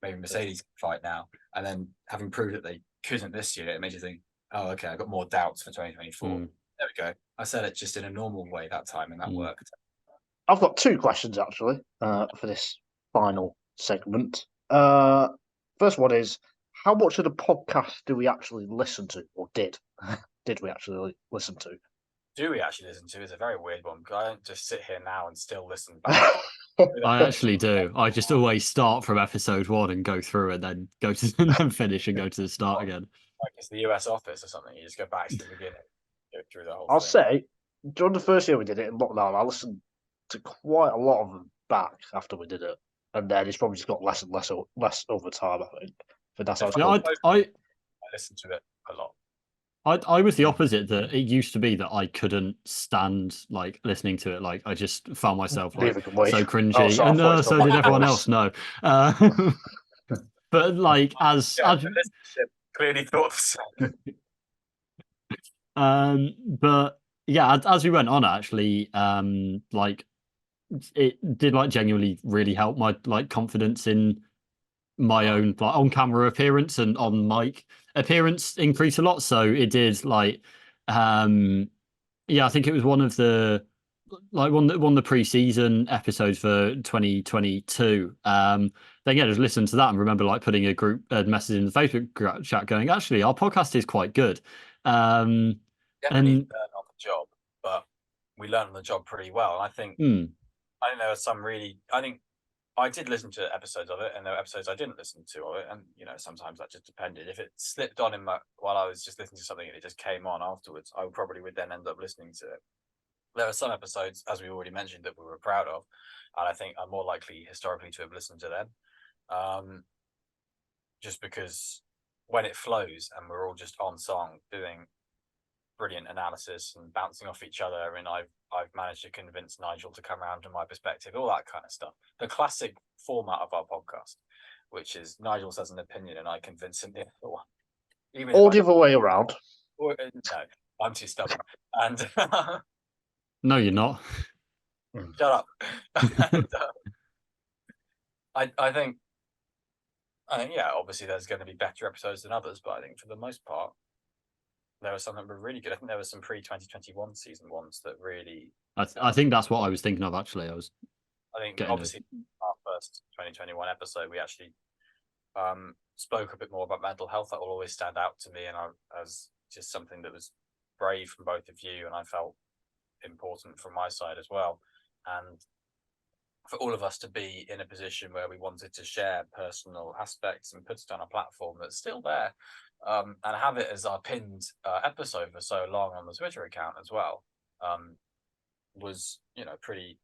Maybe Mercedes can fight now, and then having proved that they couldn't this year, it made you think, oh, okay, I've got more doubts for 2024. There we go. I said it just in a normal way that time, and that worked. I've got 2 questions actually for this final segment. First one is, how much of the podcast do we actually listen to, or did we actually listen to? Do we actually listen to is a very weird one, because I don't just sit here now and still listen back. I actually do. I just always start from episode 1 and go through and then go to and then finish and go to the start again. Like it's the US Office or something. You just go back to the beginning, go through the whole I'll thing. say, during the first year we did it in lockdown, I listened to quite a lot of them back after we did it, and then it's probably just got less and less over time. I think, but that's how it's Yeah, called. I listen to it a lot. I was the opposite. That it used to be that I couldn't stand like listening to it. Like I just found myself like Neither can we. so Oh, cringy, sorry, I and thought you so were did talking everyone about else. No, but like as The listenership clearly thought so. but yeah, as we went on, actually, like it did like genuinely really help my like confidence in my own like on camera appearance and on mic appearance increase a lot. So it did like yeah, I think it was one of the pre-season episodes for 2022. Then yeah, just listen to that and remember like putting a group message in the Facebook chat going, actually, our podcast is quite good. Definitely and learn on the job, but we learned on the job pretty well. And I think there were some really. I think I did listen to episodes of it, and there were episodes I didn't listen to of it, and sometimes that just depended. If it slipped on while I was just listening to something and it just came on afterwards, I probably would then end up listening to it. There are some episodes, as we already mentioned, that we were proud of, and I think I'm more likely historically to have listened to them, just because when it flows and we're all just on song doing brilliant analysis and bouncing off each other. I mean, I've managed to convince Nigel to come around to my perspective, all that kind of stuff. The classic format of our podcast, which is Nigel says an opinion and I convince him the other one. Or the other way around. No, I'm too stubborn. And no, you're not. Shut up. And, I think, yeah, obviously there's going to be better episodes than others, but I think for the most part, there were some that were really good. I think there were some pre-2021 season ones that really. I think that's what I was thinking of. Actually, I think obviously our first 2021 episode, we actually spoke a bit more about mental health. That will always stand out to me, and as just something that was brave from both of you, and I felt important from my side as well. And for all of us to be in a position where we wanted to share personal aspects and put it on a platform that's still there, and have it as our pinned episode for so long on the Twitter account as well, was pretty.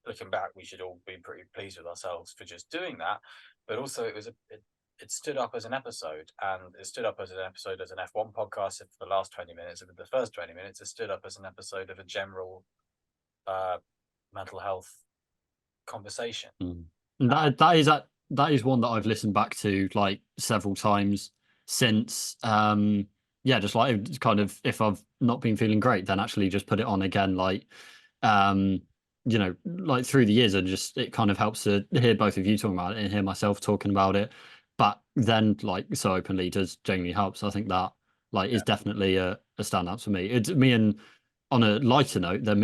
Looking back, we should all be pretty pleased with ourselves for just doing that. But also, it stood up as an episode, and it stood up as an episode as an F1 podcast for the last 20 minutes, and for the first 20 minutes, it stood up as an episode of a general mental health conversation. That is one that I've listened back to like several times since. Just like kind of if I've not been feeling great, then actually just put it on again, like like through the years, and just it kind of helps to hear both of you talking about it and hear myself talking about it, but then like so openly does genuinely help. So I think that is definitely a standout for me. It's me. And on a lighter note, then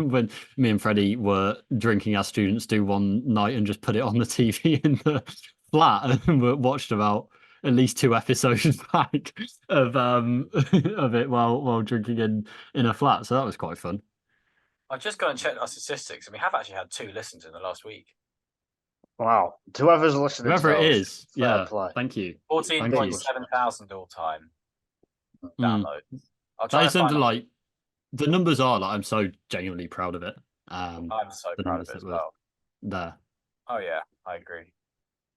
when me and Freddie were drinking as students do one night and just put it on the TV in the flat and watched about at least 2 episodes back of of it while drinking in a flat. So that was quite fun. I've just gone and checked our statistics, and we have actually had 2 listens in the last week. Wow. Whoever's listening, whoever it is, fair play. Thank you. 14,700 all time downloads. I'll try that is something like the numbers are like I'm so genuinely proud of it. I'm so proud of it as well. There. Oh yeah, I agree.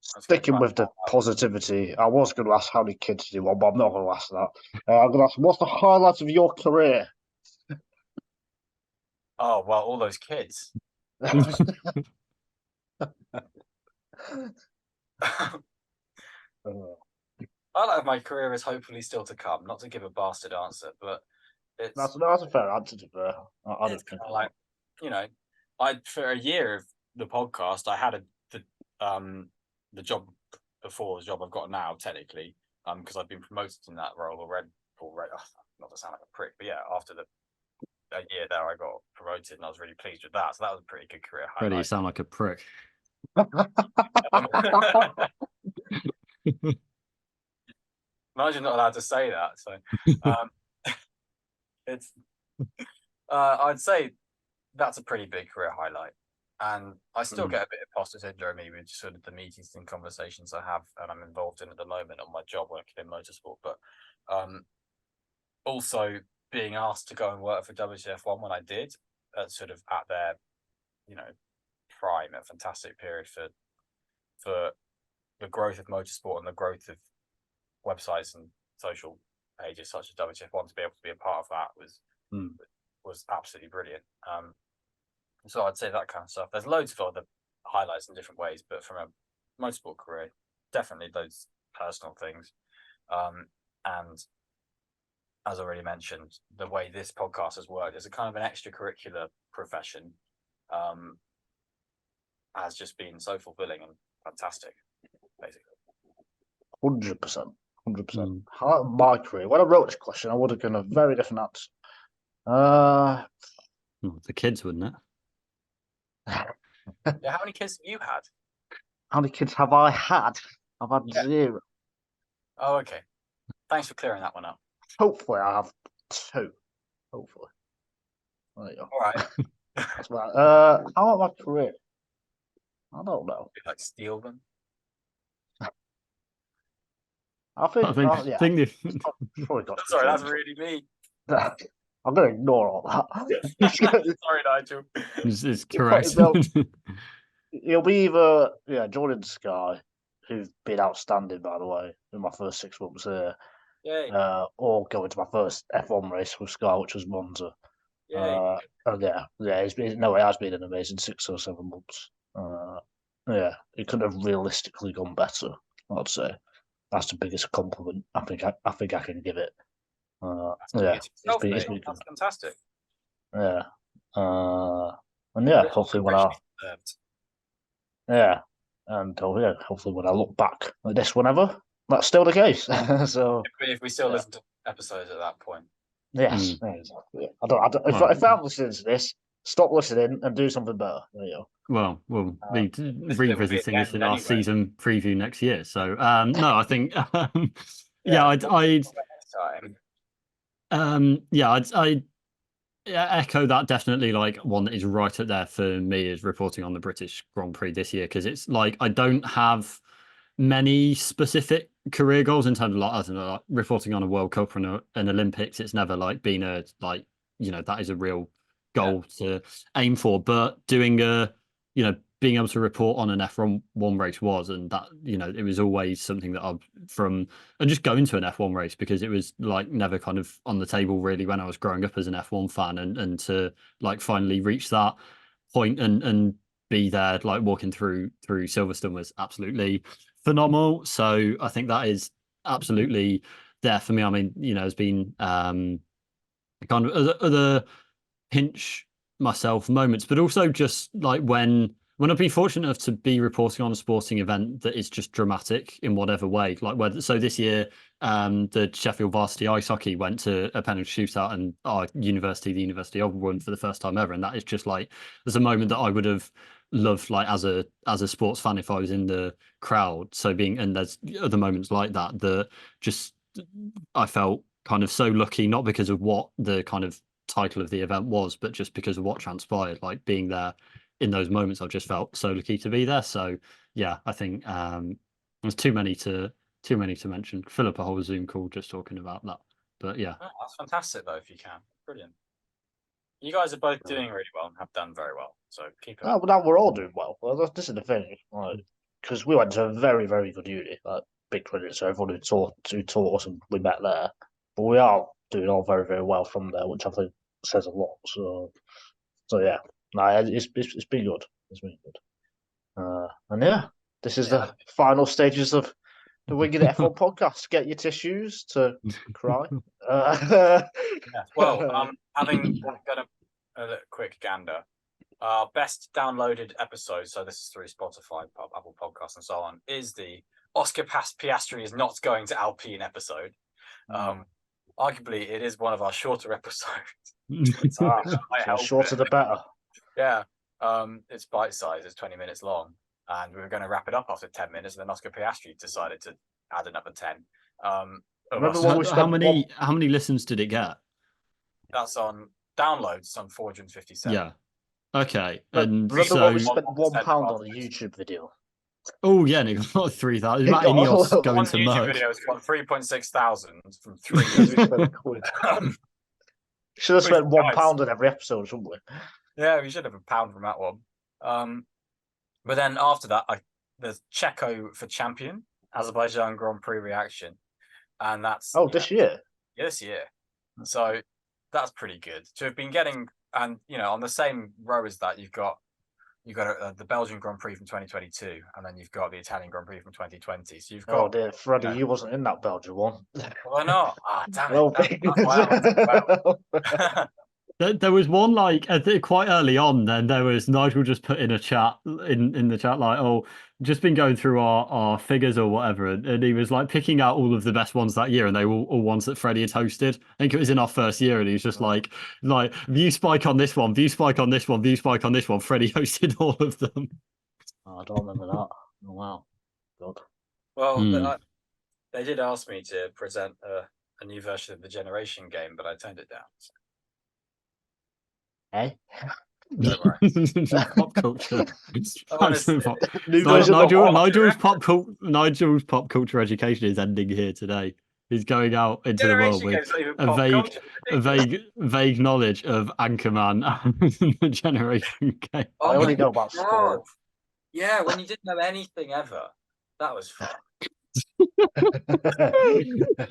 Sticking with the positivity, I was going to ask how many kids do you want, but I'm not going to ask that. I'm going to ask, what's the highlight of your career? Oh well, all those kids. Highlight of my career is hopefully still to come. Not to give a bastard answer, but That's a fair answer to fair. I don't It's think kind of like, I for a year of the podcast, I had the job before the job I've got now, technically, because I've been promoted in that role already. Not to sound like a prick, but yeah, after a year there, I got promoted, and I was really pleased with that. So that was a pretty good career Freddie, you highlight. sound like a prick. Nigel's not allowed to say that, so it's. I'd say that's a pretty big career highlight, and I still get a bit of imposter syndrome with sort of the meetings and conversations I have, and I'm involved in at the moment on my job working in motorsport. But also being asked to go and work for WCF1 when I did, sort of at their, prime, a fantastic period for the growth of motorsport and the growth of websites and social pages such as WTF1. To be able to be a part of that was absolutely brilliant. So I'd say that kind of stuff. There's loads of other highlights in different ways, but from a motorsport career, definitely those personal things. And as already mentioned, the way this podcast has worked as a kind of an extracurricular profession has just been so fulfilling and fantastic, basically. 100%. 100%. My career, when I wrote this question, I would have given a very different answer. The kids, wouldn't it? Yeah, how many kids have you had? How many kids have I had? I've had 0. Oh, okay. Thanks for clearing that one up. Hopefully, I have 2. Hopefully. There you go. All right. That's right. How about my career? I don't know. Like steal them. I think probably got Sorry, that's really mean. I'm going to ignore all that. Sorry, Nigel. It's correct. He'll be either Jordan Sky, who's been outstanding by the way in my first 6 months here, or going to my first F1 race with Sky, which was Monza. And it has been an amazing 6 or 7 months. It could have realistically gone better. I'd say that's the biggest compliment I think I can give it. It's been good. That's fantastic. Yeah. And hopefully when hopefully when I look back at this whenever, that's still the case. So if we still listen to episodes at that point. Yes, exactly. If I'm listening to this, stop listening and do something better. There you go. Well, we'll be revisiting this in our season preview next year. So no, I think I'd echo that. Definitely, like, one that is right up there for me is reporting on the British Grand Prix this year, because it's like I don't have many specific career goals in terms of like reporting on a World Cup or an Olympics. It's never like been that is a real goal to aim for, but doing being able to report on an F1 race was, and that it was always something that and just going to an F1 race, because it was like never kind of on the table really when I was growing up as an F1 fan, and to like finally reach that point and be there, like walking through Silverstone, was absolutely phenomenal. So I think that is absolutely there for me. I mean, there's been kind of other pinch myself moments, but also just like when I've been fortunate enough to be reporting on a sporting event that is just dramatic in whatever way. Like so this year, the Sheffield Varsity Ice Hockey went to a penalty shootout, and the University of won for the first time ever. And that is just like, there's a moment that I would have loved, like as a sports fan, if I was in the crowd. So and there's other moments like that just I felt kind of so lucky, not because of what the kind of title of the event was, but just because of what transpired, like being there in those moments. I've just felt so lucky to be there. So yeah, I think there's too many to mention. Fill up a whole Zoom call just talking about that. But yeah, that's fantastic though. If you can, brilliant. You guys are both doing really well and have done very well. So keep it up. But now we're all doing well. This is the thing, because we went to a very, very good uni, like big credit to everyone who taught us, and we met there. But we are doing all very, very well from there, which I think says a lot. So yeah, it's been good. It's been good. And yeah, this is the final stages of The Winging It F1 podcast. Get your tissues to cry. Yeah. Well, having got a quick gander, our best downloaded episode, so this is through Spotify, Apple Podcasts, and so on, is the Oscar Piastri is not going to Alpine episode. Arguably, it is one of our shorter episodes. So shorter the better. Yeah. It's bite-sized. It's 20 minutes long. And we were going to wrap it up after 10 minutes, and then Oscar Piastri decided to add another 10. Remember when we spent how many listens did it get? That's on downloads on 457. Yeah. Okay. And remember when we spent £1 on a YouTube video? Oh yeah, and it got 3,000. Is that Ineos going to YouTube merge? video has got 3.6 thousand from 3 years ago. Should have spent £1 on every episode, shouldn't we? Yeah, we should have £1 from that one. But then after that, there's Checo for champion, Azerbaijan Grand Prix reaction, and that's this year. Yeah, this year. So that's pretty good to have been getting. And on the same row as that, you've got the Belgian Grand Prix from 2022, and then you've got the Italian Grand Prix from 2020. So you've got. Oh dear, Freddie, you wasn't in that Belgian one. Why not? Damn it! That's why There was one quite early on. Then there was Nigel just put in a chat in the chat just been going through our figures or whatever, and he was like picking out all of the best ones that year, and they were all ones that Freddie had hosted. I think it was in our first year, and he was just like view spike on this one, view spike on this one, view spike on this one. Freddie hosted all of them. I don't remember that. Oh, wow, good. Well, they did ask me to present a new version of the Generation game, but I turned it down. So. Hey. Don't worry. Pop culture. Nigel's pop culture education is ending here today. He's going out into the world with vague knowledge of Anchorman and the Generation game. I only know about sport. Yeah, when you didn't know anything ever, that was fun.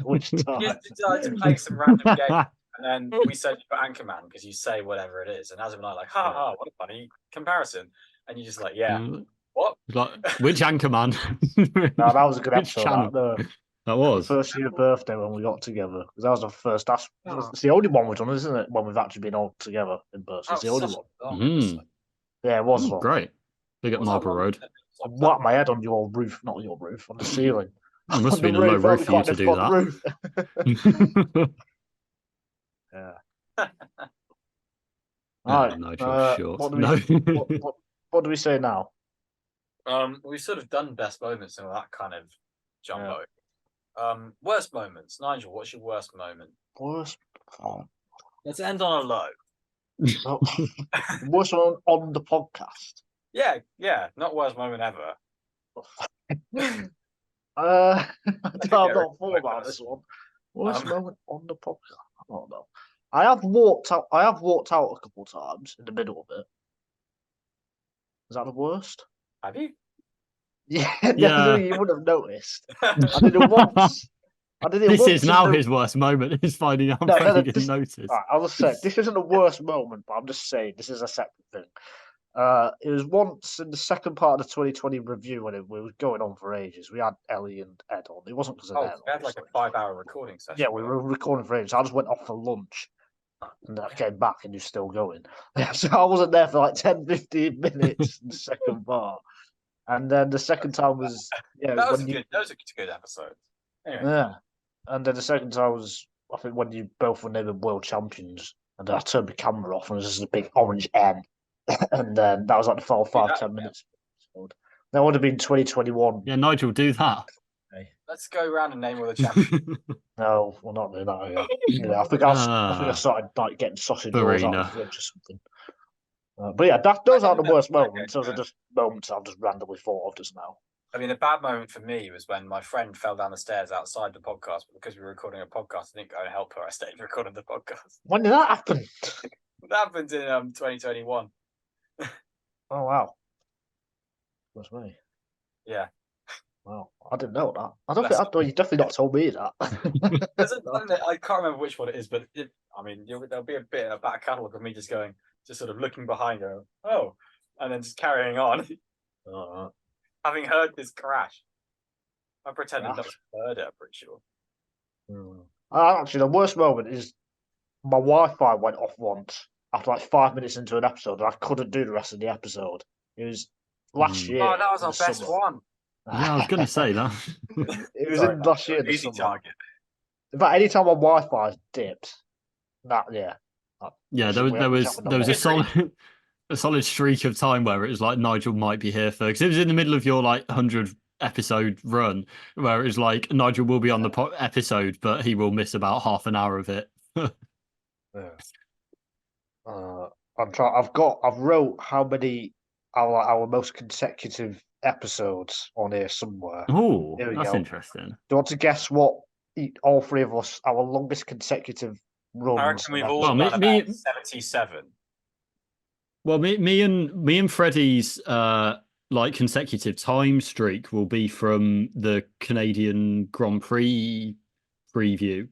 Which time? You decided to play some random game. And then we said for Anchorman because you say whatever it is, and Azim and I ha, what a funny comparison. And you're just like, what? Which Anchorman? No, that was a good episode. That was first year birthday when we got together, because that was the first. It's the only one we've done, isn't it? When we've actually been all together in person. It's the only one. Yeah, it was long. Great. Big up Marlborough Road. I whacked my head on your roof, not your roof, on the ceiling. It must have been a low roof for you to do that. Yeah. All right. What do we say now? We've sort of done best moments and all that kind of jumbo. Worst moments. Nigel, what's your worst moment? Worst. Let's end on a low. Worst moment on the podcast. Yeah. Not worst moment ever. I've not thought about this one. Worst moment on the podcast. I don't know. I have walked out a couple of times in the middle of it. Is that the worst? Have you? Yeah. You would have noticed. I did it once. This is now his worst moment. Is finding out Freddie didn't notice. Right, I'll just say this isn't the worst moment, but I'm just saying this is a separate thing. It was once in the second part of the 2020 review when we were going on for ages. We had Ellie and Ed on. It wasn't because of them. We had like a 5-hour recording session. Yeah, we were recording for ages. I just went off for lunch. And I came back and you're still going. So I wasn't there for like 10, 15 minutes in the second part. And then the second time was that was a good episode. Anyway. Yeah. And then the second time was I think when you both were named world champions and I turned the camera off and there was just a big orange M. And then that was like the full 5-10 minutes. That would have been 2021. Yeah, Nigel, do that. Okay. Let's go around and name all the champions. No, we're not doing that. Yeah, I think I started like getting sausage rolls out of the fridge or something. But yeah, those aren't the worst moments. Those are just moments I've just randomly thought of just now. I mean, a bad moment for me was when my friend fell down the stairs outside the podcast, but because we were recording a podcast, I didn't go and help her. I stayed recording the podcast. When did that happen? That happened in 2021. Oh wow, that's me. Yeah. Wow, I didn't know that. I don't think you definitely not told me that. I can't remember which one it is, but there'll be a bit in a back catalogue of me just sort of looking behind her. Oh, and then just carrying on. Having heard this crash. I pretended not to heard it. I'm pretty sure. Actually, the worst moment is my Wi-Fi went off once after like 5 minutes into an episode, and I couldn't do the rest of the episode. It was last year. Oh, that was in our the best summer. one. Yeah, I was going to say that. It was Sorry, in last year in the easy summer. target. In fact, anytime my Wi-Fi dipped, Yeah, which there was happened a there was a lot. solid streak of time where it was like Nigel might be here for, because it was in the middle of your like 100 episode run where it was like Nigel will be on the episode, but he will miss about half an hour of it. Yeah. I've wrote how many our most consecutive episodes on here somewhere. Oh, Here we that's go. interesting. Do you want to guess what all three of us, our longest consecutive runs? I reckon we've all Well, done me- about 77. Well, me and Freddie's like consecutive time streak will be from the Canadian Grand Prix preview,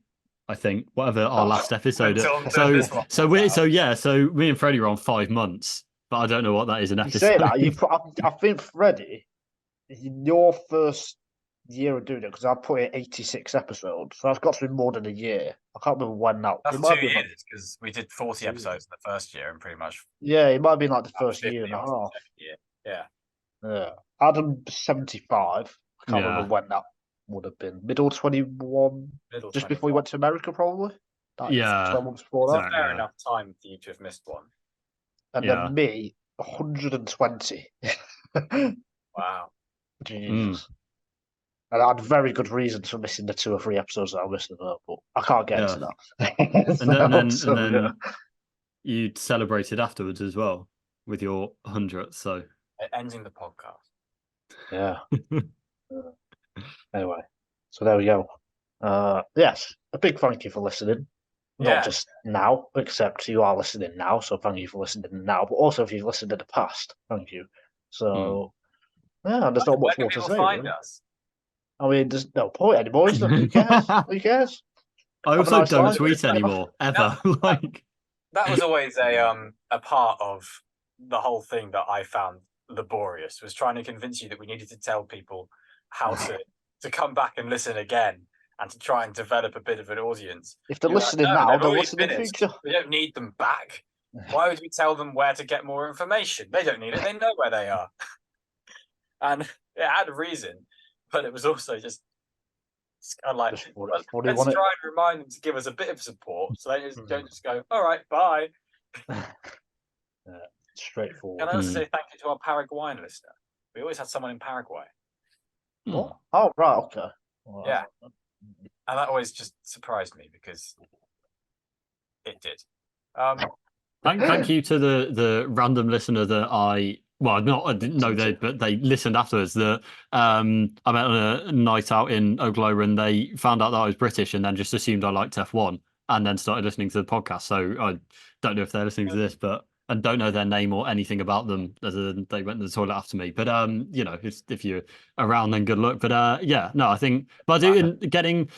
I think, whatever our last episode. Until this one So me and Freddie are on 5 months, but I don't know what that is an You episode. say that, I think Freddie, in your first year of doing it, because I put in 86 episodes, so that's got to be more than a year. I can't remember when that. That's It might 2 be years because we did 40 episodes in the first year and pretty much. Yeah, it might have been like the about first year and 50 a after the half. second year. Yeah. Yeah. Adam 75. I can't remember when that would have been. Middle 21, Middle just before we went to America, probably. Like Yeah. 12 months before It's that. a fair enough time for you to have missed one. And then me, 120. Wow. Jesus. And I had very good reasons for missing the 2 or 3 episodes that I missed of that, but I can't get into that. And then you celebrated afterwards as well with your 100th. So Ending the podcast. Yeah. Anyway, so there we go. Yes, a big thank you for listening. Yeah. Not just now, except you are listening now, so thank you for listening now. But also, if you've listened in the past, thank you. So, yeah, there's not much more to say. Find Really. us? I mean, there's no point anymore, is there? Who cares? Who cares? I Have a also nice don't life. tweet anymore ever. Like That was always a part of the whole thing that I found laborious, was trying to convince you that we needed to tell people how to come back and listen again and to try and develop a bit of an audience. If they're You're listening like, no, now, they've they'll already listen in the finished. future. We don't need them back. Why would we tell them where to get more information? They don't need it. They know where they are. And it had a reason, but it was also just kind of like, Just let's funny, try wasn't it? and remind them to give us a bit of support, so they don't just go, all right, bye. Straightforward. Can I also say thank you to our Paraguayan listener? We always had someone in Paraguay. What? Oh, right, okay. Well, Yeah. And that always just surprised me because it did. thank you to the random listener that I didn't know they, but they listened afterwards. That I met on a night out in Oklahoma, and they found out that I was British, and then just assumed I liked F1, and then started listening to the podcast. So I don't know if they're listening to this, but I don't know their name or anything about them other than they went to the toilet after me. But if you're around, then good luck. But I think, but I do getting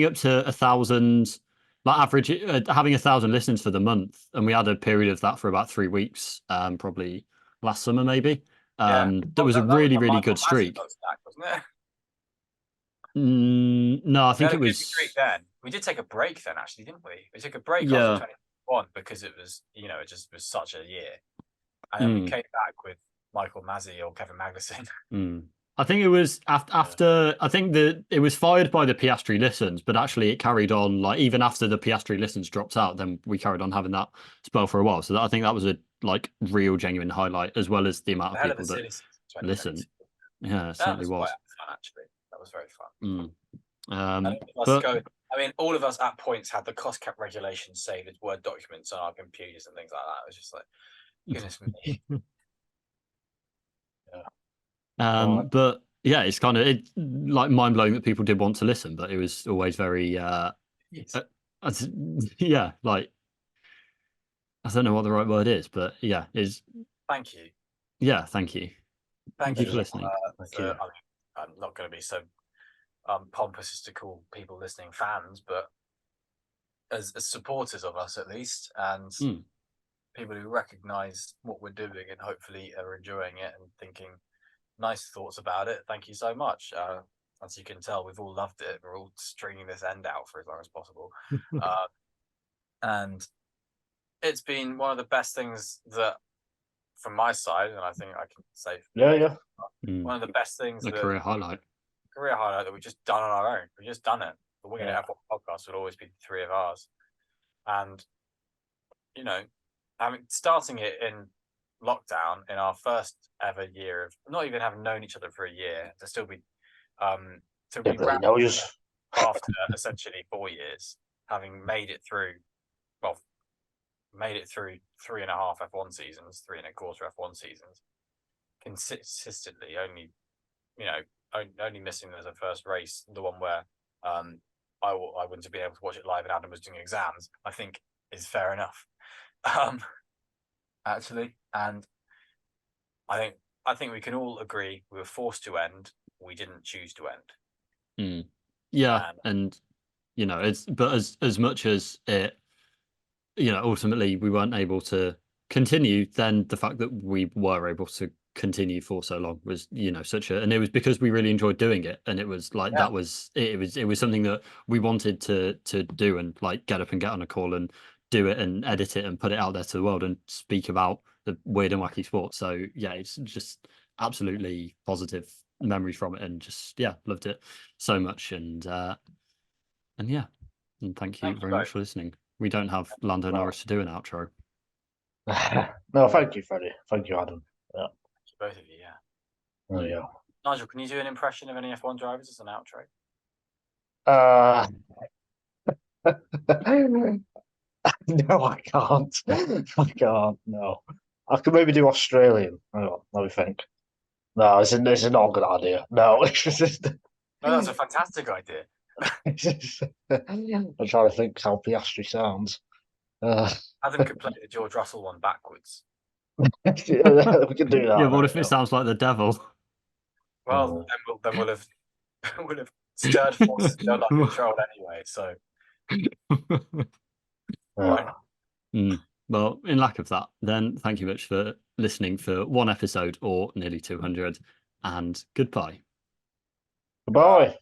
up to 1,000. Like average, having 1,000 listens for the month, and we had a period of that for about 3 weeks, probably last summer maybe. That was a really good streak. Stack, wasn't it? No, I think it was. Streak then. We did take a break then, actually, didn't we? We took a break after 2021 because it was, it just was such a year, and then we came back with Michael Mazzy or Kevin Magnussen. I think it was after. I think that it was fired by the Piastri listens, but actually it carried on. Like even after the Piastri listens dropped out, then we carried on having that spell for a while. So I think that was a real genuine highlight, as well as the amount of people that listened. Yeah, it certainly was. Fun, actually, that was very fun. All of us at points had the cost cap regulations saved as Word documents on our computers and things like that. It was just like, goodness me. But yeah, it's kind of mind blowing that people did want to listen, but it was always very yes. Like I don't know what the right word is, but yeah, is thank you. Yeah, thank you. Thank you for listening. I'm not going to be so pompous as to call people listening fans, but as supporters of us at least, and people who recognise what we're doing and hopefully are enjoying it and thinking nice thoughts about it. Thank you so much. as you can tell, we've all loved it. We're all stringing this end out for as long as possible, and it's been one of the best things that, from my side, and I think I can say, one of the best things A career highlight that we've just done on our own. We've just done it. The Winging It F1 podcast would always be the three of ours, and starting it in lockdown in our first ever year of not even having known each other for a year, to still be after essentially 4 years, having made it through 3.5 F1 seasons, 3.25 F1 seasons, consistently, only missing as a first race, the one where I wouldn't have been able to watch it live and Adam was doing exams, I think is fair enough. Actually, and I think we can all agree we were forced to end. We didn't choose to end. And it's, but as much as it, ultimately we weren't able to continue, then the fact that we were able to continue for so long was and it was because we really enjoyed doing it, and it was like that was it was something that we wanted to do, and like get up and get on a call and do it and edit it and put it out there to the world and speak about the weird and wacky sport. So yeah, it's just absolutely positive memories from it, and just loved it so much. And yeah, and thank you very much for listening. We don't have Lando Norris to do an outro. No, thank you, Freddie. Thank you, Adam. Yeah. Both of you, Oh, yeah. Nigel, can you do an impression of any F1 drivers as an outro? No, I can't. I can't. No, I could maybe do Australian. Hang on, let me think. No, it's not a good idea. No, it's just. No, that's a fantastic idea. I'm trying to think how Piastri sounds. Adam could play the George Russell one backwards. We can do that. Yeah, what if it sounds like the devil? Well, then we'll have stirred forces don't like controlled anyway. So, well, in lack of that, then thank you much for listening for one episode or nearly 200, and goodbye. Goodbye.